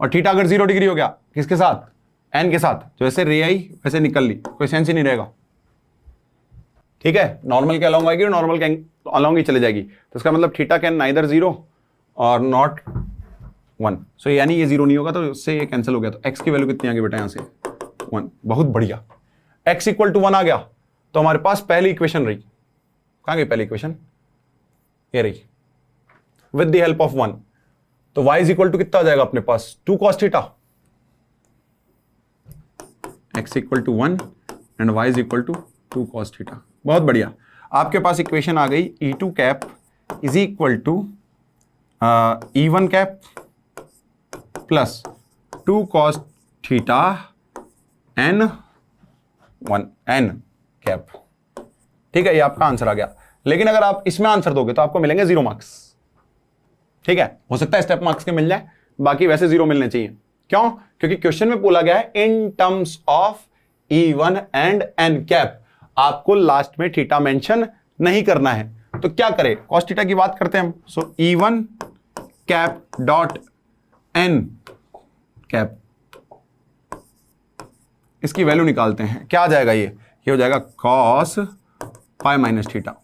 और थीटा अगर 0 डिग्री हो गया किसके साथ, एन के साथ, तो जैसे रे आई वैसे निकल ली, कोई सेंस ही नहीं रहेगा। ठीक है, नॉर्मल के अलोंग आएगी और नॉर्मल के अलोंग ही चले जाएगी, तो इसका मतलब थीटा कैन नाइदर 0 और नॉट 1, सो यानी ये 0 नहीं होगा, तो इससे ये कैंसिल हो गया। तो एक्स की वैल्यू कितनी आ गई बेटा यहाँ से 1, बहुत बढ़िया। एक्स इक्वल टू 1 आ गया तो हमारे पास पहली इक्वेशन रही, कहां गई पहली इक्वेशन, ये रही, विद द हेल्प ऑफ 1, तो y इज इक्वल टू कितना आ जाएगा अपने पास 2 cos theta, x equal to 1 and y is equal to 2 cos theta. बहुत बढ़िया, आपके पास इक्वेशन आ गई E2 cap is equal to E1 cap plus 2 cos theta n cap. ठीक है, ये आपका आंसर आ गया, लेकिन अगर आप इसमें आंसर दोगे तो आपको मिलेंगे 0 मार्क्स। ठीक है, हो सकता है स्टेप मार्क्स के मिल जाए, बाकी वैसे 0 मिलने चाहिए। क्यों? क्योंकि क्वेश्चन में बोला गया है इन terms of E1 and n cap, आपको लास्ट में थीटा मेंशन नहीं करना है, तो क्या करें, cos थीटा की बात करते हैं हम। सो E1 cap dot n cap, इसकी वैल्यू निकालते हैं, क्या आ जाएगा, ये हो जाएगा cos पाई माइनस थीटा।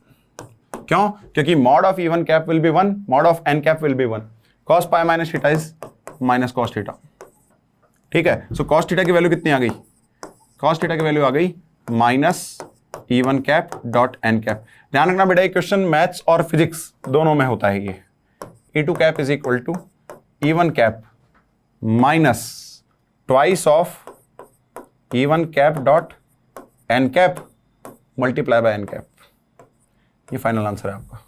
क्यों? क्योंकि mod of E1 cap will be 1, mod of n cap will be 1, cos pi minus theta is minus cos theta. ठीक है, सो cos थीटा की वैल्यू कितनी आ गई, cos थीटा की वैल्यू आ गई minus E1 cap dot n cap. ध्यान रखना बेटा, ये क्वेश्चन मैथ्स और फिजिक्स दोनों में होता है। ये E2 cap is equal to E1 cap minus twice of E1 cap dot n cap multiply by n cap, ये फाइनल आंसर है आपका।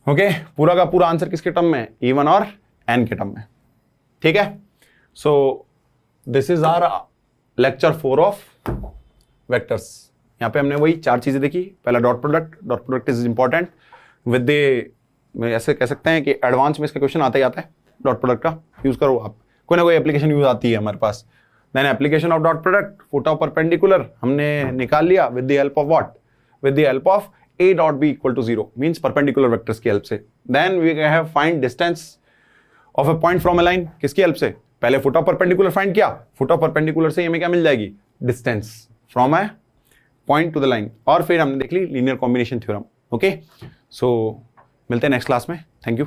ओके, पूरा का पूरा आंसर किसके टर्म में, E1 और n के टर्म में। ठीक है, so this is our lecture 4 of vectors. यहां पे हमने वही 4 चीजें देखी। पहला dot product is important with the, ऐसे कह सकते हैं कि एडवांस में इसका क्वेश्चन आता ही आता है, डॉट प्रोडक्ट का यूज करो आप, कोई ना कोई एप्लीकेशन यूज आती है हमारे पास। Then application of dot product, foot of perpendicular हमने निकाल लिया with the help of what, with the help of a dot b equal to 0 means perpendicular vectors की हेल्प से। Then we have find distance of a point from a line, किसकी हेल्प से, पहले फुट ऑफ परपेंडिकुलर फाइंड किया, foot of perpendicular से हमें क्या मिल जाएगी, distance from a point to the line, और फिर हमने देख ली लीनियर कॉम्बिनेशन थ्योरम। ओके, सो मिलते हैं नेक्स्ट क्लास में, थैंक यू।